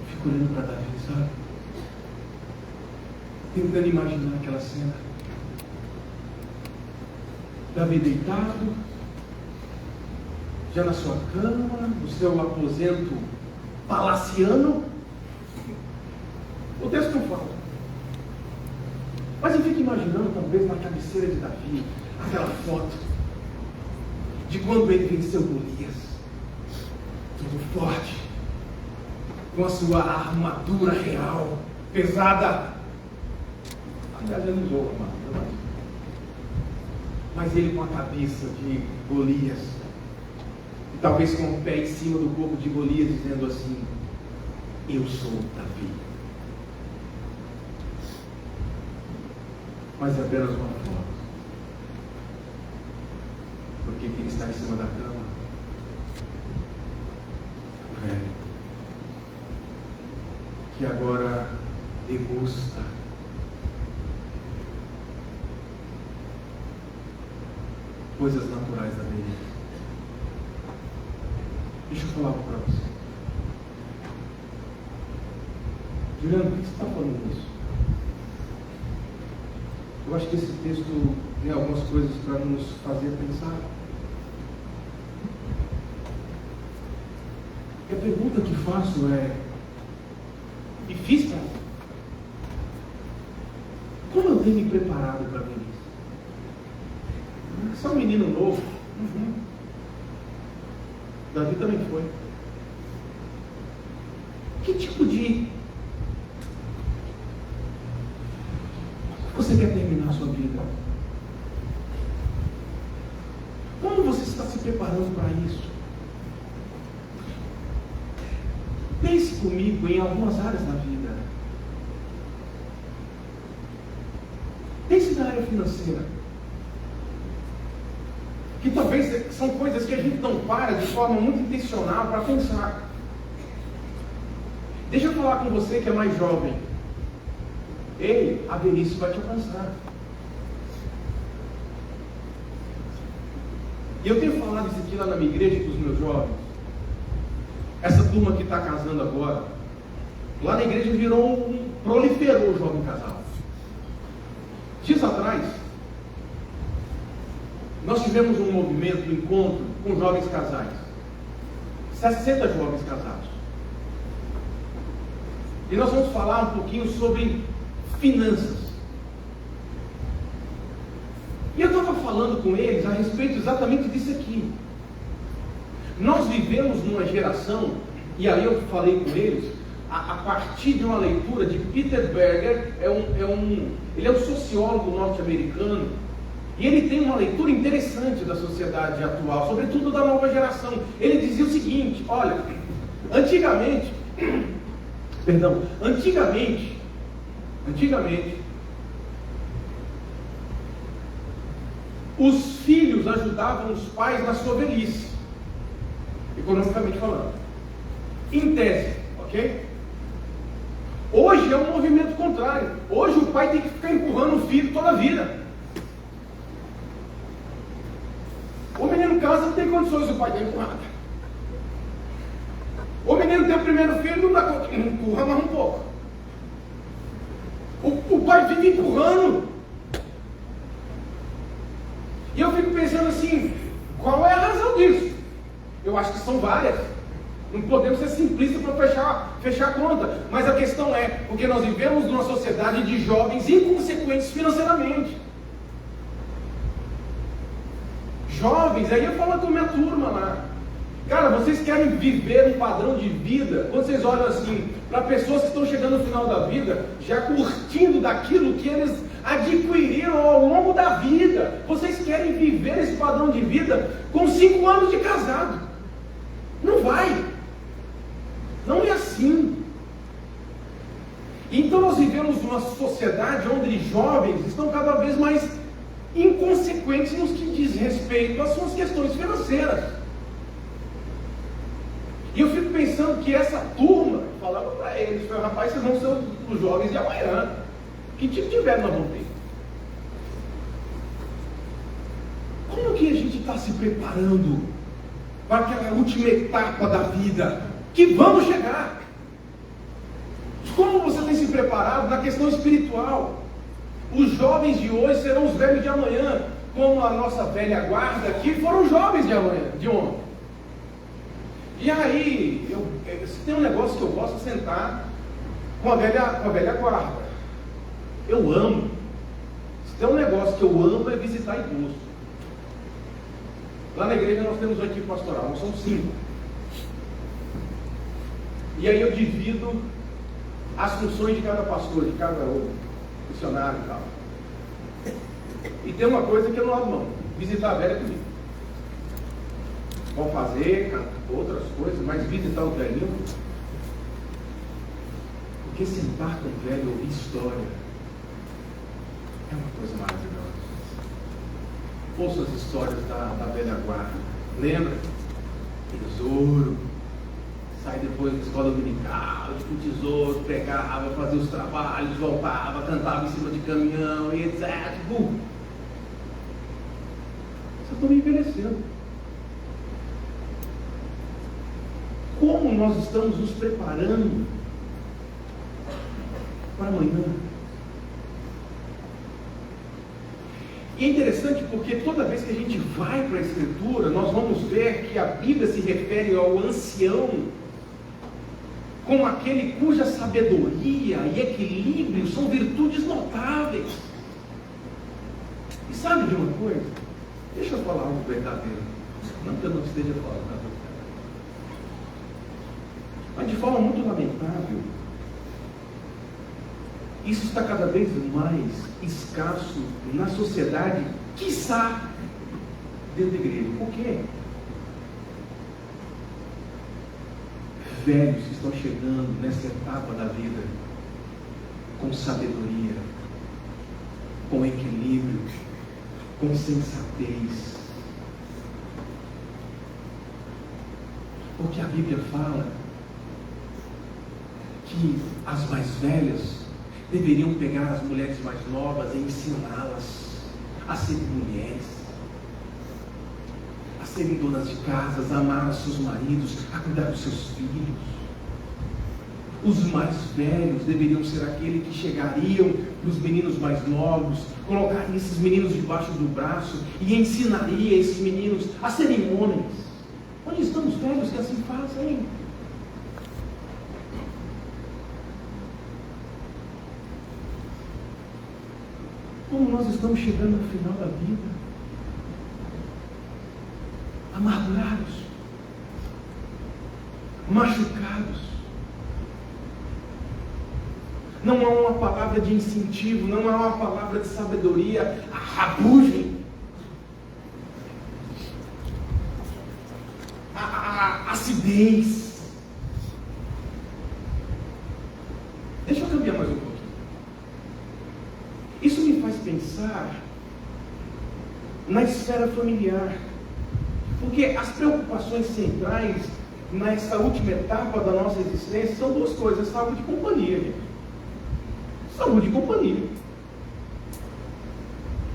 Fico olhando para Davi, sabe? Tentando imaginar aquela cena. Davi deitado, já na sua cama, no seu aposento palaciano. O texto não fala. Mas eu fico imaginando, talvez, na cabeceira de Davi, aquela foto de quando ele venceu Golias, todo forte, com a sua armadura real, pesada. Aliás, ele usou a armadura, mas ele com a cabeça de Golias, e talvez com o pé em cima do corpo de Golias, dizendo assim: eu sou Davi. Mas é apenas uma foto. Porque quem está em cima da cama, o velho, que agora degusta coisas naturais da vida. Deixa eu falar algo para você. Juliano, por que você está falando isso? Eu acho que esse texto tem algumas coisas para nos fazer pensar. E a pergunta que faço é, e fiz para mim, como eu tenho me preparado para ver isso? Você é um menino novo? Davi também foi. Que tipo de... você quer terminar a sua vida? Como você está se preparando para isso? Pense comigo em algumas áreas da vida. Pense na área financeira. Que talvez são coisas que a gente não para de forma muito intencional para pensar. Deixa eu falar com você que é mais jovem. Ei, a velhice vai te alcançar. E eu tenho falado isso aqui lá na minha igreja com os meus jovens. Essa turma que está casando agora, lá na igreja proliferou o jovem casal. Dias atrás, nós tivemos um movimento, um encontro com jovens casais. 60 jovens casados. E nós vamos falar um pouquinho sobre finanças. E eu estava falando com eles a respeito exatamente disso aqui. Nós vivemos numa geração, e aí eu falei com eles, a partir de uma leitura de Peter Berger, ele é um sociólogo norte-americano, e ele tem uma leitura interessante da sociedade atual, sobretudo da nova geração. Ele dizia o seguinte: olha, antigamente, os filhos ajudavam os pais na sua velhice, economicamente falando, em tese, ok? Hoje é um movimento contrário. Hoje o pai tem que ficar empurrando o filho toda a vida. O menino casa, não tem condições, o pai tem empurrada. O menino tem o primeiro filho, não dá conta, empurra mais um pouco. O pai vive empurrando. E eu fico pensando assim, qual é a razão disso? Eu acho que são várias. Não podemos ser simplistas para fechar a conta. Mas a questão é, porque nós vivemos numa sociedade de jovens inconsequentes financeiramente. Jovens, aí eu falo com a minha turma lá. Cara, vocês querem viver um padrão de vida? Quando vocês olham assim, para pessoas que estão chegando no final da vida, já curtindo daquilo que eles adquiriram ao longo da vida. Vocês querem viver esse padrão de vida com 5 anos de casado? Não vai. Não é assim. Então nós vivemos numa sociedade onde jovens estão cada vez mais inconsequentes no que diz respeito às suas questões financeiras. E eu fico pensando que essa turma, falava para eles, rapaz, vocês vão ser os jovens de amanhã. Que tipo de velho nós vamos ter? Como que a gente está se preparando para aquela última etapa da vida que vamos chegar? Como você tem se preparado na questão espiritual? Os jovens de hoje serão os velhos de amanhã, como a nossa velha guarda aqui foram os jovens de amanhã, de ontem. E aí, se tem um negócio que eu gosto de sentar com a velha guarda. Eu amo. Se tem um negócio que eu amo é visitar idoso. Lá na igreja nós temos uma equipe pastoral, nós somos 5. E aí eu divido as funções de cada pastor, de cada missionário e tal. E tem uma coisa que eu não abro mão: visitar a velha comigo. Vão fazer outras coisas, mas visitar o velhinho. Porque sentar com o velho e ouvir história é uma coisa maravilhosa. Ouça as histórias da velha guarda. Lembra? Tesouro. Sai depois da escola dominical, com o tesouro, pegava, fazia os trabalhos, voltava, cantava em cima de caminhão e etc. Vocês estão me envelhecendo. Como nós estamos nos preparando para amanhã? E é interessante porque toda vez que a gente vai para a Escritura, nós vamos ver que a Bíblia se refere ao ancião como aquele cuja sabedoria e equilíbrio são virtudes notáveis. E sabe de uma coisa? Deixa eu falar algo verdadeiro. Não que eu não esteja falando, mas de forma muito lamentável, isso está cada vez mais escasso na sociedade, quiçá dentro da igreja. Por quê? Velhos que estão chegando nessa etapa da vida com sabedoria, com equilíbrio, com sensatez. Porque a Bíblia fala que as mais velhas deveriam pegar as mulheres mais novas e ensiná-las a serem mulheres, a serem donas de casas, a amar os seus maridos, a cuidar dos seus filhos. Os mais velhos deveriam ser aqueles que chegariam para os meninos mais novos, colocariam esses meninos debaixo do braço e ensinariam esses meninos a serem homens, Onde estão os velhos que assim fazem? Como nós estamos chegando no final da vida? Amargurados, machucados. Não há uma palavra de incentivo, não há uma palavra de sabedoria. A rabugem, a acidez. Deixa eu cambiar mais um pouquinho. Isso me faz pensar na esfera familiar, porque as preocupações centrais nessa última etapa da nossa existência são duas coisas: saúde e companhia, gente. Saúde e companhia.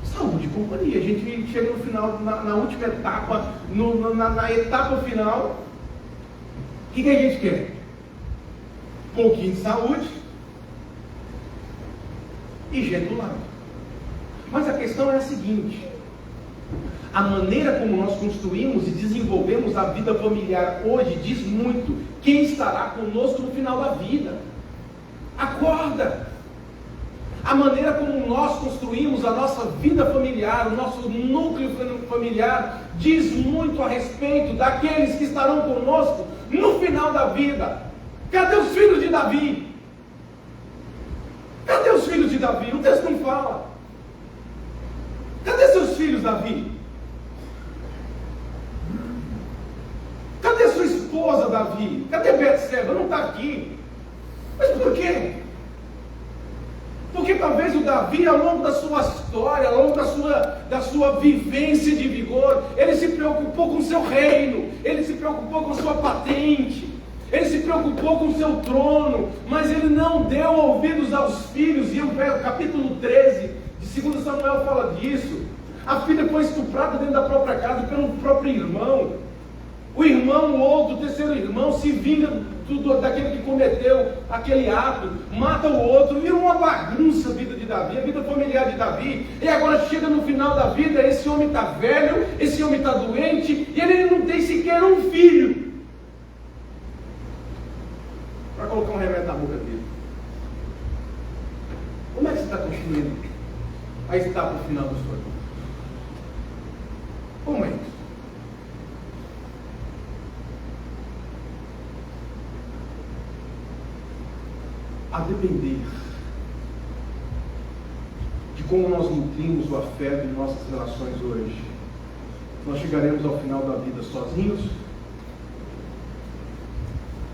Saúde e companhia. A gente chega no final, na última etapa, na etapa final, o que a gente quer? Um pouquinho de saúde e gente do lado. Mas a questão é a seguinte: a maneira como nós construímos e desenvolvemos a vida familiar hoje diz muito quem estará conosco no final da vida. Acorda! A maneira como nós construímos a nossa vida familiar, o nosso núcleo familiar, diz muito a respeito daqueles que estarão conosco no final da vida. Cadê os filhos de Davi? Cadê os filhos de Davi? O texto não fala. Cadê seus filhos, Davi? Cadê sua esposa, Davi? Cadê Betseba? Não está aqui. Mas por quê? Porque talvez o Davi, ao longo da sua história, ao longo da sua vivência de vigor, ele se preocupou com o seu reino, ele se preocupou com sua patente, ele se preocupou com o seu trono, mas ele não deu ouvidos aos filhos. E o capítulo 13 de 2 Samuel fala disso. A filha foi estuprada dentro da própria casa pelo próprio irmão. O irmão, o outro, o terceiro irmão se vinga daquele que cometeu aquele ato, mata o outro, vira uma bagunça a vida de Davi, a vida familiar de Davi. E agora chega no final da vida, esse homem está velho, esse homem está doente, e ele não tem sequer um filho para colocar um remédio na boca dele. Como é que você está construindo a etapa final da sua vida? Como é isso? A depender de como nós nutrimos o afeto em nossas relações hoje, nós chegaremos ao final da vida sozinhos,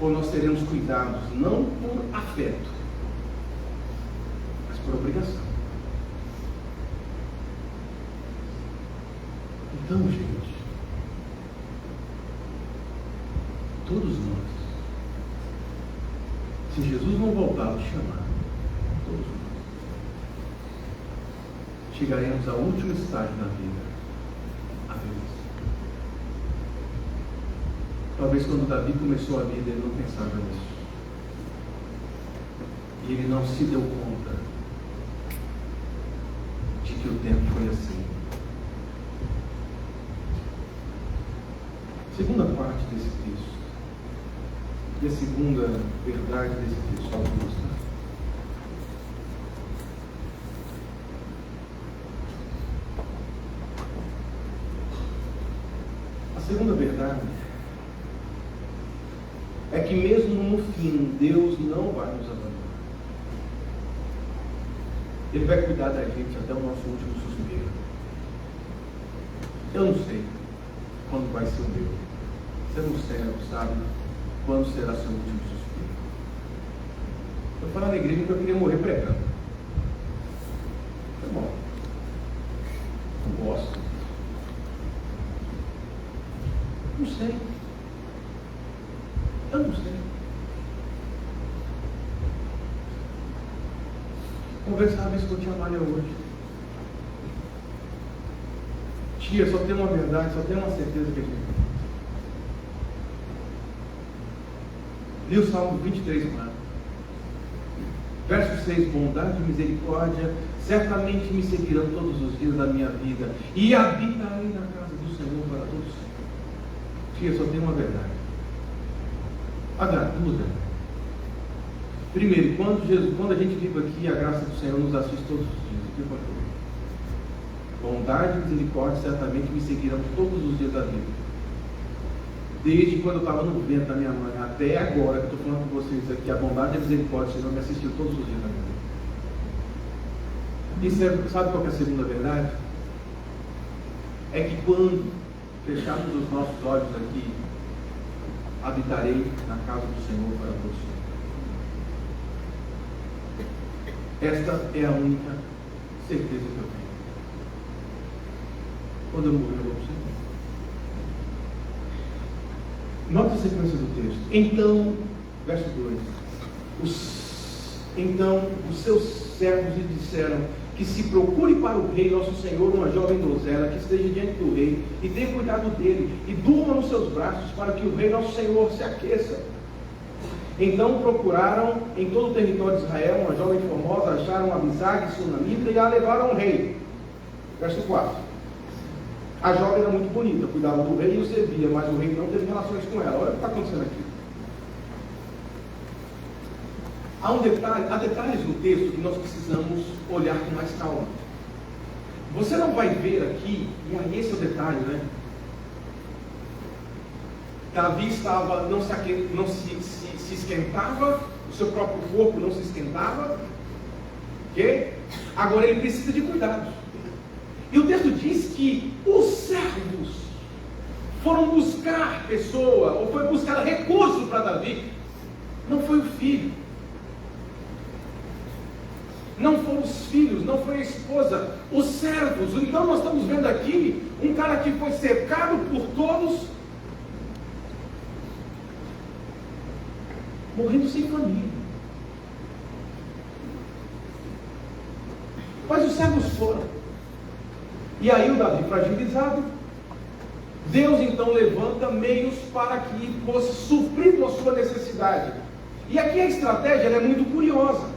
ou nós teremos cuidados não por afeto, mas por obrigação. Então, gente, todos nós, se Jesus não voltar a nos chamar, todos nós chegaremos ao último estágio da vida, a velhice. Talvez quando Davi começou a vida ele não pensava nisso, e ele não se deu conta de que o tempo foi assim. Segunda parte desse texto, e a segunda verdade desse texto, só vou mostrar. A segunda verdade é que mesmo no fim, Deus não vai nos abandonar. Ele vai cuidar da gente até o nosso último suspiro. Eu não sei quando vai ser o meu. Você no céu sabe quando será seu último suspiro. Eu falo na igreja que eu queria morrer pregando. Foi bom. Não gosto. Não sei. Eu não sei. Conversava isso com a tia Malha hoje. Tia, só tem uma verdade, só tem uma certeza que a gente tem. Li o Salmo 23, mano. Verso 6, bondade e misericórdia certamente me seguirão todos os dias da minha vida, e habitarei na casa do Senhor para todos sempre. Tia, só tem uma verdade. Agora, duas verdades. Primeiro, quando a gente vive aqui, a graça do Senhor nos assiste todos os dias. O que aconteceu? Bondade e misericórdia certamente me seguirão todos os dias da vida. Desde quando eu estava no ventre da minha mãe até agora, que eu estou falando com vocês aqui, a bondade e a misericórdia do Senhor me assistiu todos os dias da minha vida. E sabe qual que é a segunda verdade? É que quando fecharmos os nossos olhos aqui, habitarei na casa do Senhor para todos os dias. Esta é a única certeza que eu tenho. Quando eu morrer, eu vou para o Senhor. Nota a sequência do texto. Então, verso 2. Então os seus servos lhe disseram que se procure para o rei nosso Senhor uma jovem donzela que esteja diante do rei e tenha cuidado dele e durma nos seus braços para que o rei nosso Senhor se aqueça. Então procuraram em todo o território de Israel uma jovem formosa, acharam Abisag, sunamita, e a levaram ao rei. Verso 4. A jovem era muito bonita, cuidava do rei e o servia, mas o rei não teve relações com ela. Olha o que está acontecendo aqui. Há detalhes no texto que nós precisamos olhar com mais calma. Você não vai ver aqui, e aí esse é o detalhe, né? Davi estava, não se esquentava, o seu próprio corpo não se esquentava, ok? Agora ele precisa de cuidados. E o texto diz que os servos foram buscar pessoa, ou foi buscar recurso para Davi. Não foi o filho, não foram os filhos, não foi a esposa, os servos. Então nós estamos vendo aqui um cara que foi cercado por todos, morrendo sem família. Mas os servos foram. E aí o Davi fragilizado, Deus então levanta meios para que fosse suprido a sua necessidade. E aqui a estratégia ela é muito curiosa,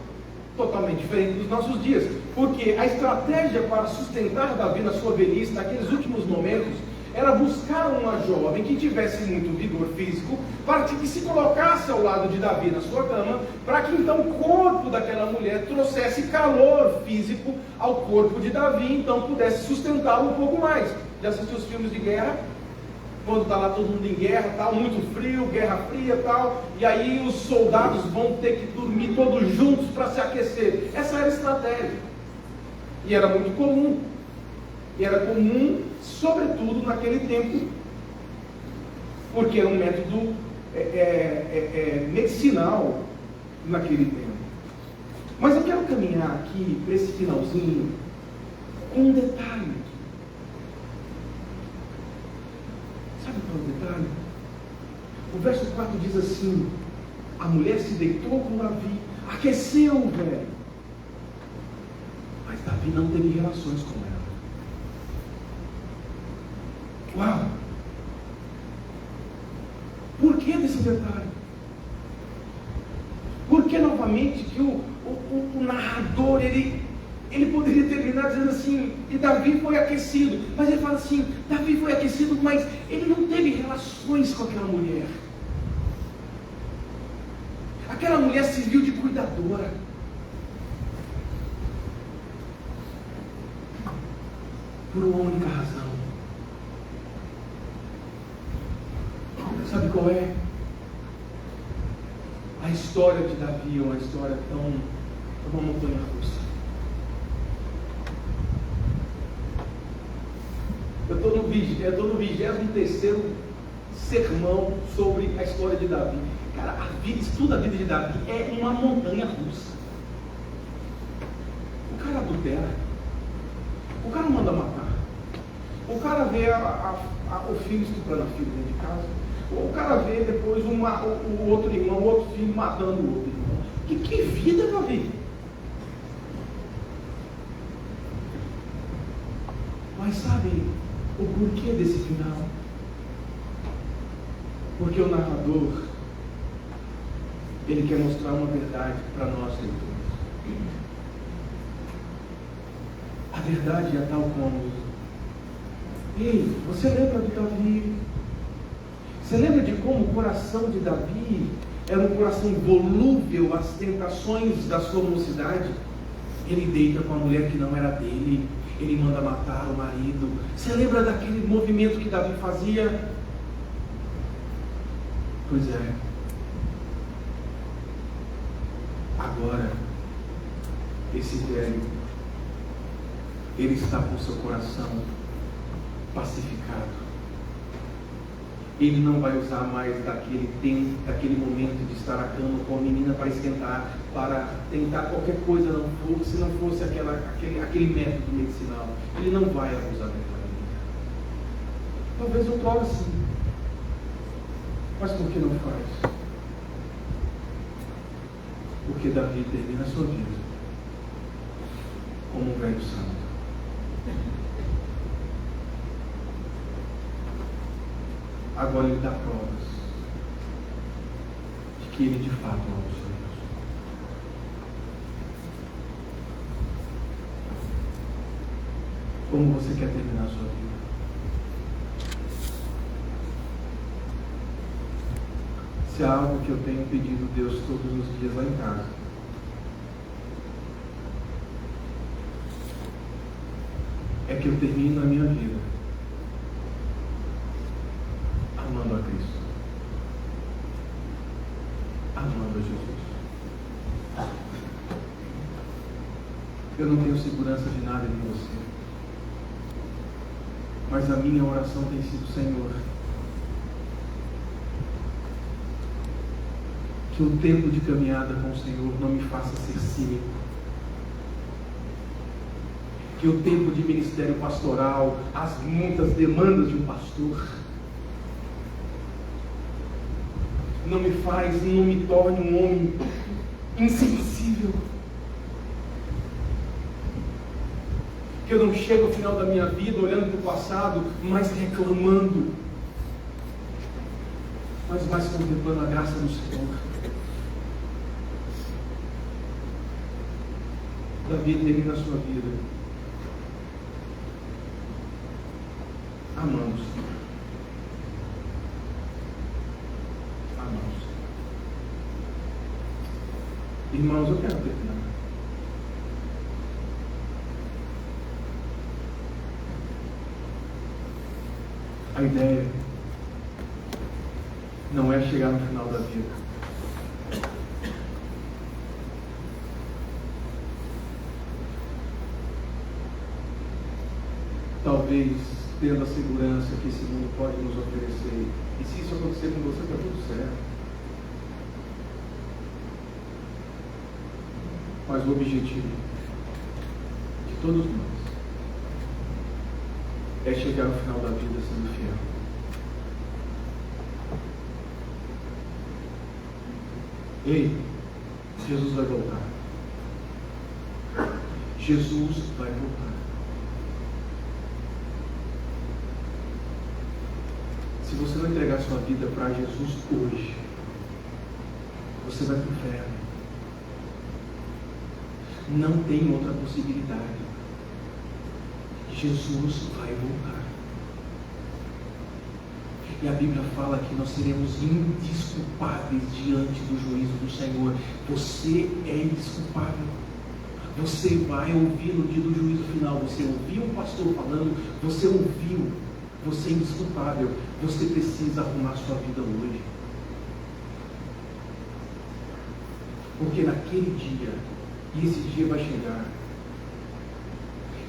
totalmente diferente dos nossos dias, porque a estratégia para sustentar Davi na sua velhice, naqueles últimos momentos, era buscar uma jovem que tivesse muito vigor físico, para que se colocasse ao lado de Davi na sua cama, para que então o corpo daquela mulher trouxesse calor físico ao corpo de Davi, então pudesse sustentá-lo um pouco mais. Já assistiu os filmes de guerra? Quando está lá todo mundo em guerra, tal, muito frio, guerra fria, tal, e aí os soldados vão ter que dormir todos juntos para se aquecer. Essa era a estratégia. E era muito comum. E era comum, sobretudo naquele tempo, porque era um método medicinal naquele tempo. Mas eu quero caminhar aqui para esse finalzinho com um detalhe. Sabe qual é o detalhe? O verso 4 diz assim: a mulher se deitou com Davi, aqueceu o velho, mas Davi não teve relações com ela. Uau! Por que desse detalhe? Porque novamente que o narrador ele poderia terminar dizendo assim, e Davi foi aquecido, mas ele fala assim, Davi foi aquecido, mas ele não teve relações com aquela mulher. Aquela mulher serviu de cuidadora. Por uma única razão. Sabe qual é? A história de Davi é uma história uma montanha russa. Eu estou no 23º sermão sobre a história de Davi. Cara, estuda a vida de Davi, é uma montanha russa. O cara adultera, o cara manda matar, o cara vê o filho estuprando a filha dentro de casa, o cara vê depois o outro irmão, o outro filho matando o outro irmão. Que vida, Davi! Mas sabe o porquê desse final? Porque o narrador, ele quer mostrar uma verdade para nós leitores. A verdade é tal como: ei, você lembra de Davi? Você lembra de como o coração de Davi era um coração volúvel às tentações da sua mocidade? Ele deita com a mulher que não era dele, ele manda matar o marido. Você lembra daquele movimento que Davi fazia? Pois é. Agora, esse velho, ele está com seu coração pacificado. Ele não vai usar mais daquele tempo, daquele momento de estar à cama com a menina para esquentar, para tentar qualquer coisa, se não fosse aquele método medicinal. Ele não vai abusar daquela menina. Talvez outrora sim. Mas por que não faz? Porque Davi termina a sua vida como um velho santo. Agora ele dá provas de que ele de fato ama o Senhor. Como você quer terminar a sua vida? Se há algo que eu tenho pedido a Deus todos os dias lá em casa, é que eu termine a minha vida amando a Cristo, amando a Jesus. Eu não tenho segurança de nada em você, mas a minha oração tem sido: Senhor, que o tempo de caminhada com o Senhor não me faça ser cínico, que o tempo de ministério pastoral, as muitas demandas de um pastor, não me torne um homem insensível. Que eu não chegue ao final da minha vida olhando para o passado, mas reclamando, mas mais contemplando a graça do Senhor. Davi termina a sua vida amando o Senhor. Irmãos, eu quero terminar. A ideia não é chegar no final da vida. Talvez tendo a segurança que esse mundo pode nos oferecer. E se isso acontecer com você, está tudo certo. Mas o objetivo de todos nós é chegar no final da vida sendo fiel. Ei, Jesus vai voltar. Jesus vai voltar. Se você não entregar sua vida para Jesus hoje, você vai para o inferno. Não tem outra possibilidade. Jesus vai voltar. E a Bíblia fala que nós seremos indesculpáveis diante do juízo do Senhor. Você é indesculpável. Você vai ouvir no dia do juízo final. Você ouviu um pastor falando, você ouviu. Você é indesculpável. Você precisa arrumar sua vida hoje. Porque naquele dia, e esse dia vai chegar,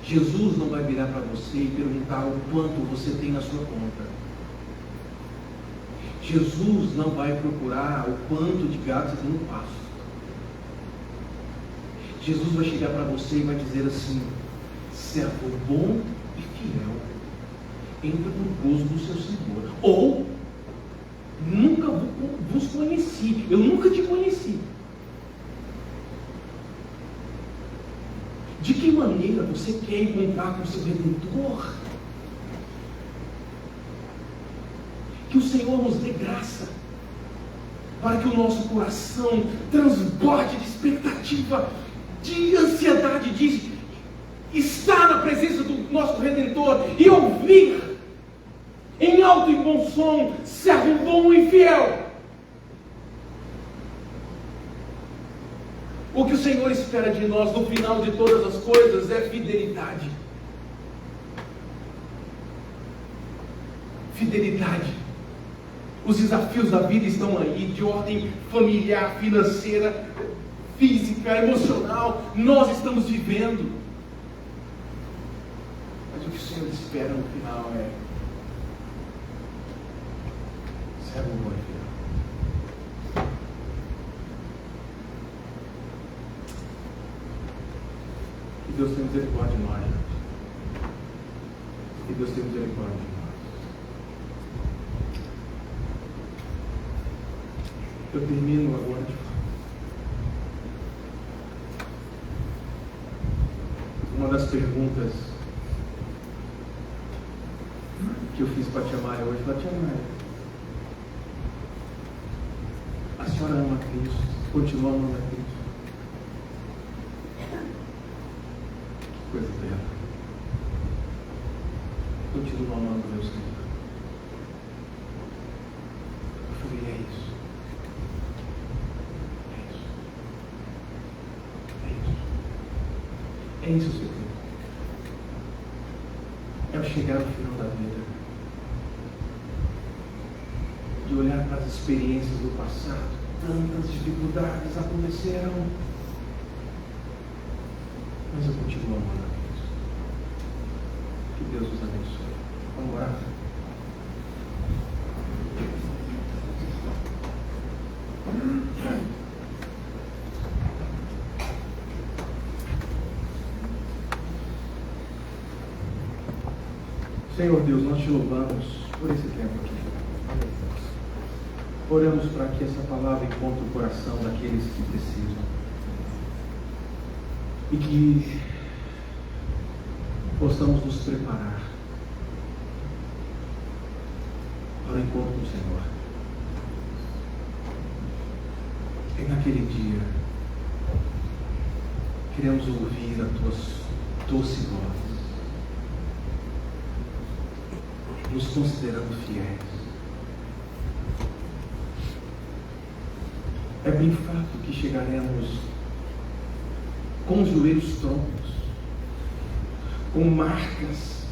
Jesus não vai virar para você e perguntar o quanto você tem na sua conta. Jesus não vai procurar o quanto de gado você tem no pasto. Jesus vai chegar para você e vai dizer assim: servo bom e fiel, entra no gozo do seu Senhor. Ou, nunca vos conheci, eu nunca te conheci. De que maneira você quer encontrar com o seu Redentor? Que o Senhor nos dê graça, para que o nosso coração transborde de expectativa, de ansiedade, de estar na presença do nosso Redentor e ouvir em alto e bom som: servo bom e fiel. O que o Senhor espera de nós no final de todas as coisas é fidelidade. Fidelidade. Os desafios da vida estão aí, de ordem familiar, financeira, física, emocional. Nós estamos vivendo. Mas o que o Senhor espera no final é servo bom e fiel. Que Deus tenha misericórdia de nós. Que Deus tenha misericórdia de nós. Eu termino agora de falar. Uma das perguntas que eu fiz para a Tia Maria hoje, foi: Tia Maria, a senhora ama Cristo? Continua amando a Cristo? Que coisa bela. Continua amando meu Senhor. Eu falei: é isso. É isso o segredo. É o chegar no final da vida, de olhar para as experiências do passado. Tantas dificuldades aconteceram, mas eu continuo amando a Deus. Que Deus os abençoe. Vamos orar. Senhor Deus, nós te louvamos por esse tempo aqui. Oramos para que essa palavra encontre o coração daqueles que precisam. E que possamos nos preparar para o encontro do Senhor. E naquele dia, queremos ouvir a tua doce voz, nos considerando fiéis. É bem fato que chegaremos com os joelhos troncos, com marcas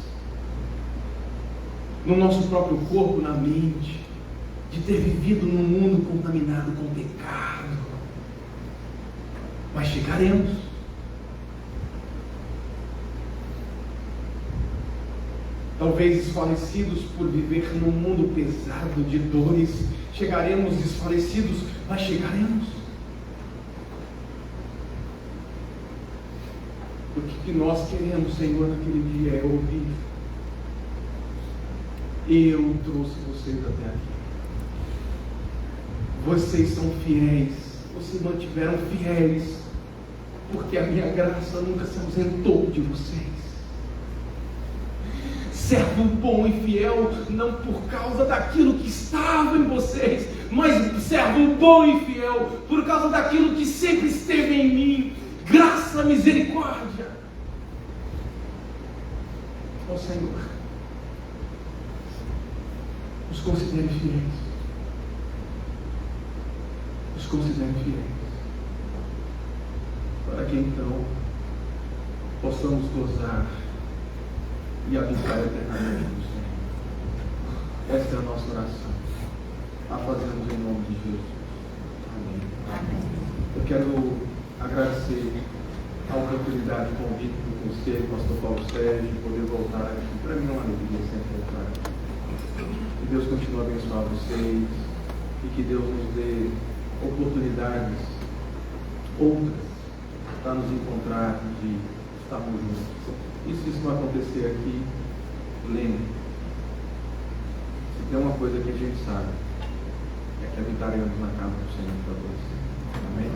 no nosso próprio corpo, na mente, de ter vivido num mundo contaminado com pecado. Mas chegaremos. Talvez desfalecidos por viver num mundo pesado de dores. Chegaremos desfalecidos, mas chegaremos. O que nós queremos, Senhor, naquele dia é ouvir: eu trouxe vocês até aqui. Vocês são fiéis. Vocês mantiveram fiéis, porque a minha graça nunca se ausentou de vocês. Servo bom e fiel, não por causa daquilo que estava em vocês, mas servo bom e fiel por causa daquilo que sempre esteve em mim. Graça, misericórdia. Ó Senhor, nos considere fiéis. Nos considere fiéis, para que então possamos gozar e habitar eternamente no Senhor. Esta é a nossa oração. A fazemos em nome de Jesus. Amém. Eu quero agradecer a oportunidade, o convite do conselho, pastor Paulo Sérgio, de poder voltar aqui. Para mim é uma alegria sempre voltar aqui. Que Deus continue a abençoar vocês e que Deus nos dê oportunidades outras para nos encontrar, de estarmos juntos. E se isso não acontecer aqui, lembre, se tem uma coisa que a gente sabe, é que habitaremos na casa do Senhor para todos. Amém?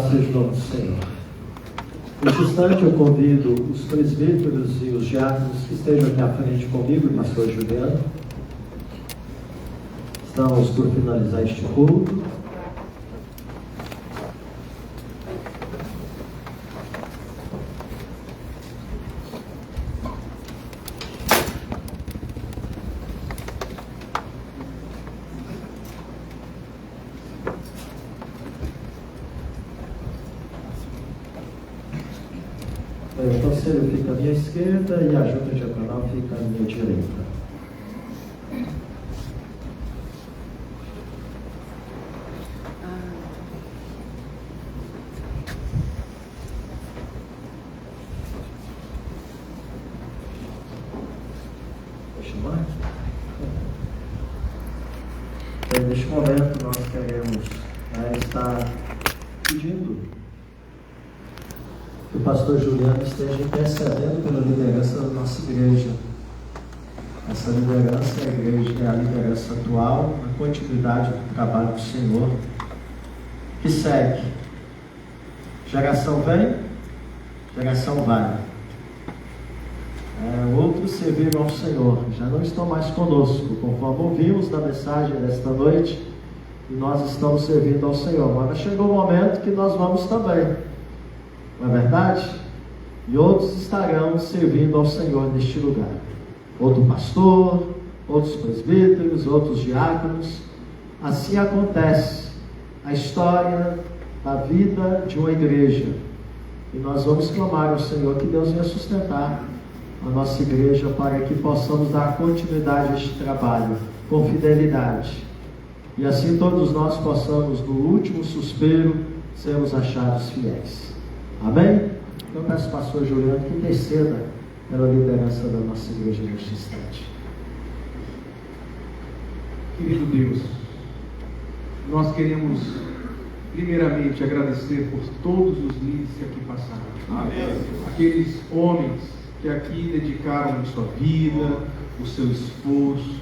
Louvado seja o nome do Senhor. Neste instante eu convido os presbíteros e os diáconos que estejam aqui à frente comigo, o pastor Juliano. Estamos por finalizar este culto. O conselho fica à minha esquerda e a junta diaconal fica à minha direita. Neste momento nós queremos estar pedindo que o pastor Juliano esteja intercedendo pela liderança da nossa igreja. Essa liderança é a liderança atual, a continuidade do trabalho do Senhor, que segue. Geração vem, geração vai. Outros serviram ao Senhor, já não estão mais conosco, conforme ouvimos da mensagem desta noite, e nós estamos servindo ao Senhor. Mas chegou o momento que nós vamos também, não é verdade? E outros estarão servindo ao Senhor neste lugar. Outro pastor, outros presbíteros, outros diáconos. Assim acontece a história da vida de uma igreja. E nós vamos clamar ao Senhor que Deus venha sustentar a nossa igreja para que possamos dar continuidade a este trabalho com fidelidade. E assim todos nós possamos, no último suspiro, sermos achados fiéis. Amém? Então eu peço ao pastor Juliano que interceda pela liderança da nossa igreja neste instante. Querido Deus, nós queremos primeiramente agradecer por todos os líderes que aqui passaram. Amém. Aqueles homens que aqui dedicaram a sua vida, o seu esforço.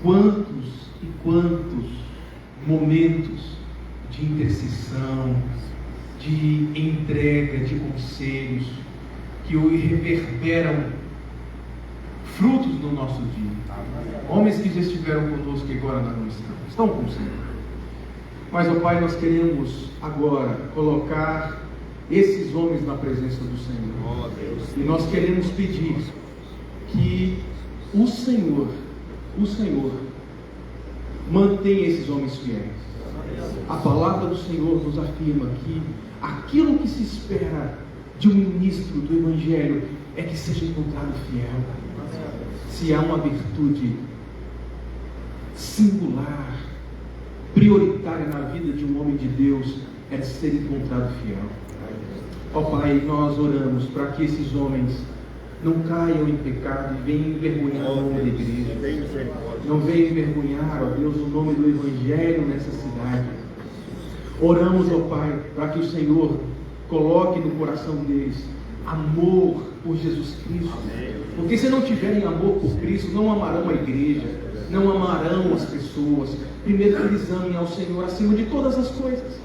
Quantos e quantos momentos de intercessão, de entrega, de conselhos, que reverberam frutos no nosso dia. Homens que já estiveram conosco e agora não estão com o Senhor. Mas, ó Pai, nós queremos agora colocar esses homens na presença do Senhor. E nós queremos pedir que o Senhor mantenha esses homens fiéis. A palavra do Senhor nos afirma que aquilo que se espera de um ministro do Evangelho é que seja encontrado fiel. Se há uma virtude singular, prioritária na vida de um homem de Deus, é ser encontrado fiel. Ó Pai, nós oramos para que esses homens não caiam em pecado e venham envergonhar o nome da igreja. Não venham envergonhar, ó Deus, o nome do Evangelho nessa cidade. Oramos, ó Pai, para que o Senhor coloque no coração deles amor por Jesus Cristo. Porque se não tiverem amor por Cristo, não amarão a igreja, não amarão as pessoas. Primeiro que eles amem ao Senhor acima de todas as coisas,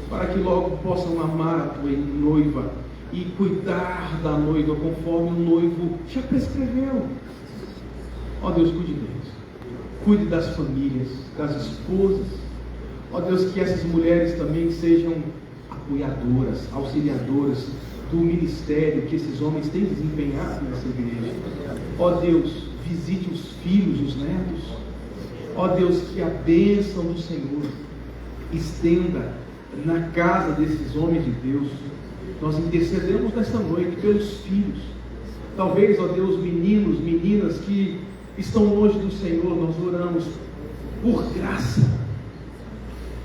para que logo possam amar a tua noiva e cuidar da noiva conforme o noivo já prescreveu. Ó Deus, cuide deles, cuide das famílias, das esposas. Ó Deus, que essas mulheres também sejam apoiadoras, auxiliadoras do ministério que esses homens têm desempenhado nessa igreja. Ó Deus, visite os filhos, os netos. Ó Deus, que a bênção do Senhor estenda na casa desses homens de Deus. Nós intercedemos nesta noite pelos filhos. Talvez, ó Deus, meninos, meninas que estão longe do Senhor, nós oramos por graça.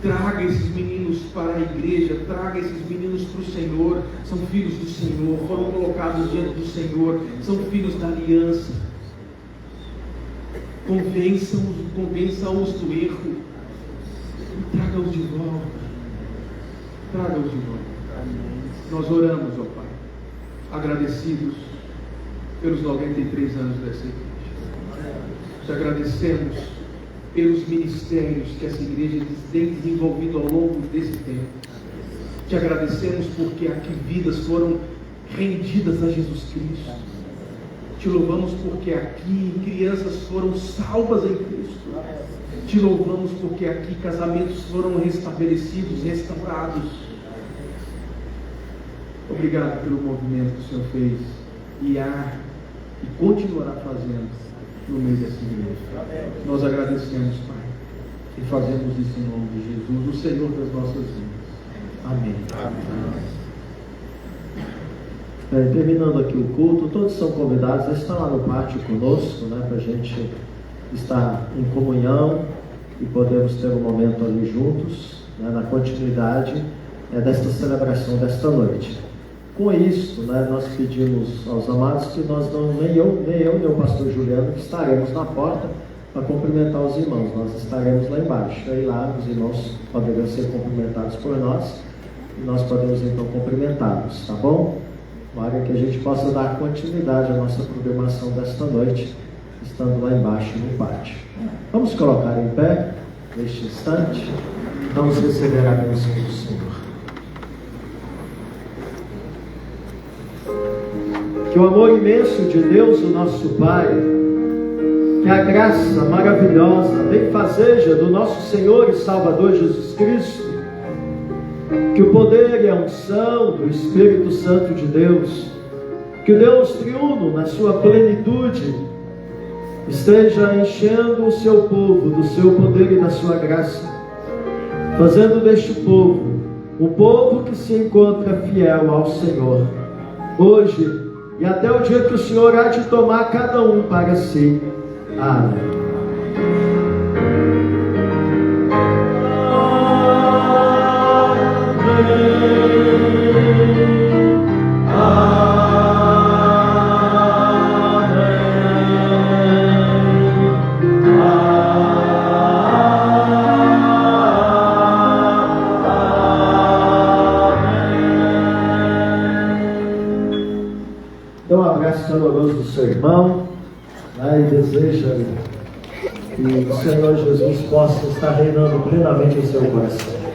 Traga esses meninos para a igreja, traga esses meninos para o Senhor. São filhos do Senhor, foram colocados diante do Senhor, são filhos da aliança. Convença-os do erro e traga-os de volta. Traga-os de volta. Nós oramos, ó Pai, agradecidos pelos 93 anos dessa igreja. Te agradecemos pelos ministérios que essa igreja tem desenvolvido ao longo desse tempo. Te agradecemos porque aqui vidas foram rendidas a Jesus Cristo. Te louvamos porque aqui crianças foram salvas em Cristo. Te louvamos porque aqui casamentos foram restabelecidos, restaurados. Obrigado pelo movimento que o Senhor fez e continuará fazendo no meio dessa igreja. Nós agradecemos, Pai, e fazemos isso em nome de Jesus, o Senhor das nossas vidas. Amém. Terminando aqui o culto, todos são convidados a estar lá no pátio conosco, para a gente estar em comunhão e podermos ter um momento ali juntos, na continuidade desta celebração desta noite. Com isso, nós pedimos aos amados que nós não, nem eu, nem o pastor Juliano, que estaremos na porta para cumprimentar os irmãos. Nós estaremos lá embaixo. Aí lá os irmãos poderão ser cumprimentados por nós e nós podemos então cumprimentá-los, tá bom? Para que a gente possa dar continuidade à nossa programação desta noite, estando lá embaixo no pátio. Vamos colocar em pé neste instante. Vamos receber a bênção do Senhor. Que o amor imenso de Deus, o nosso Pai, que a graça maravilhosa, benfazeja do nosso Senhor e Salvador Jesus Cristo, que o poder e a unção do Espírito Santo de Deus, que o Deus triuno na sua plenitude esteja enchendo o seu povo do seu poder e da sua graça, fazendo deste povo um povo que se encontra fiel ao Senhor, hoje e até o dia que o Senhor há de tomar cada um para si. Amém. Caloroso do seu irmão, e deseja que o Senhor Jesus possa estar reinando plenamente em seu coração.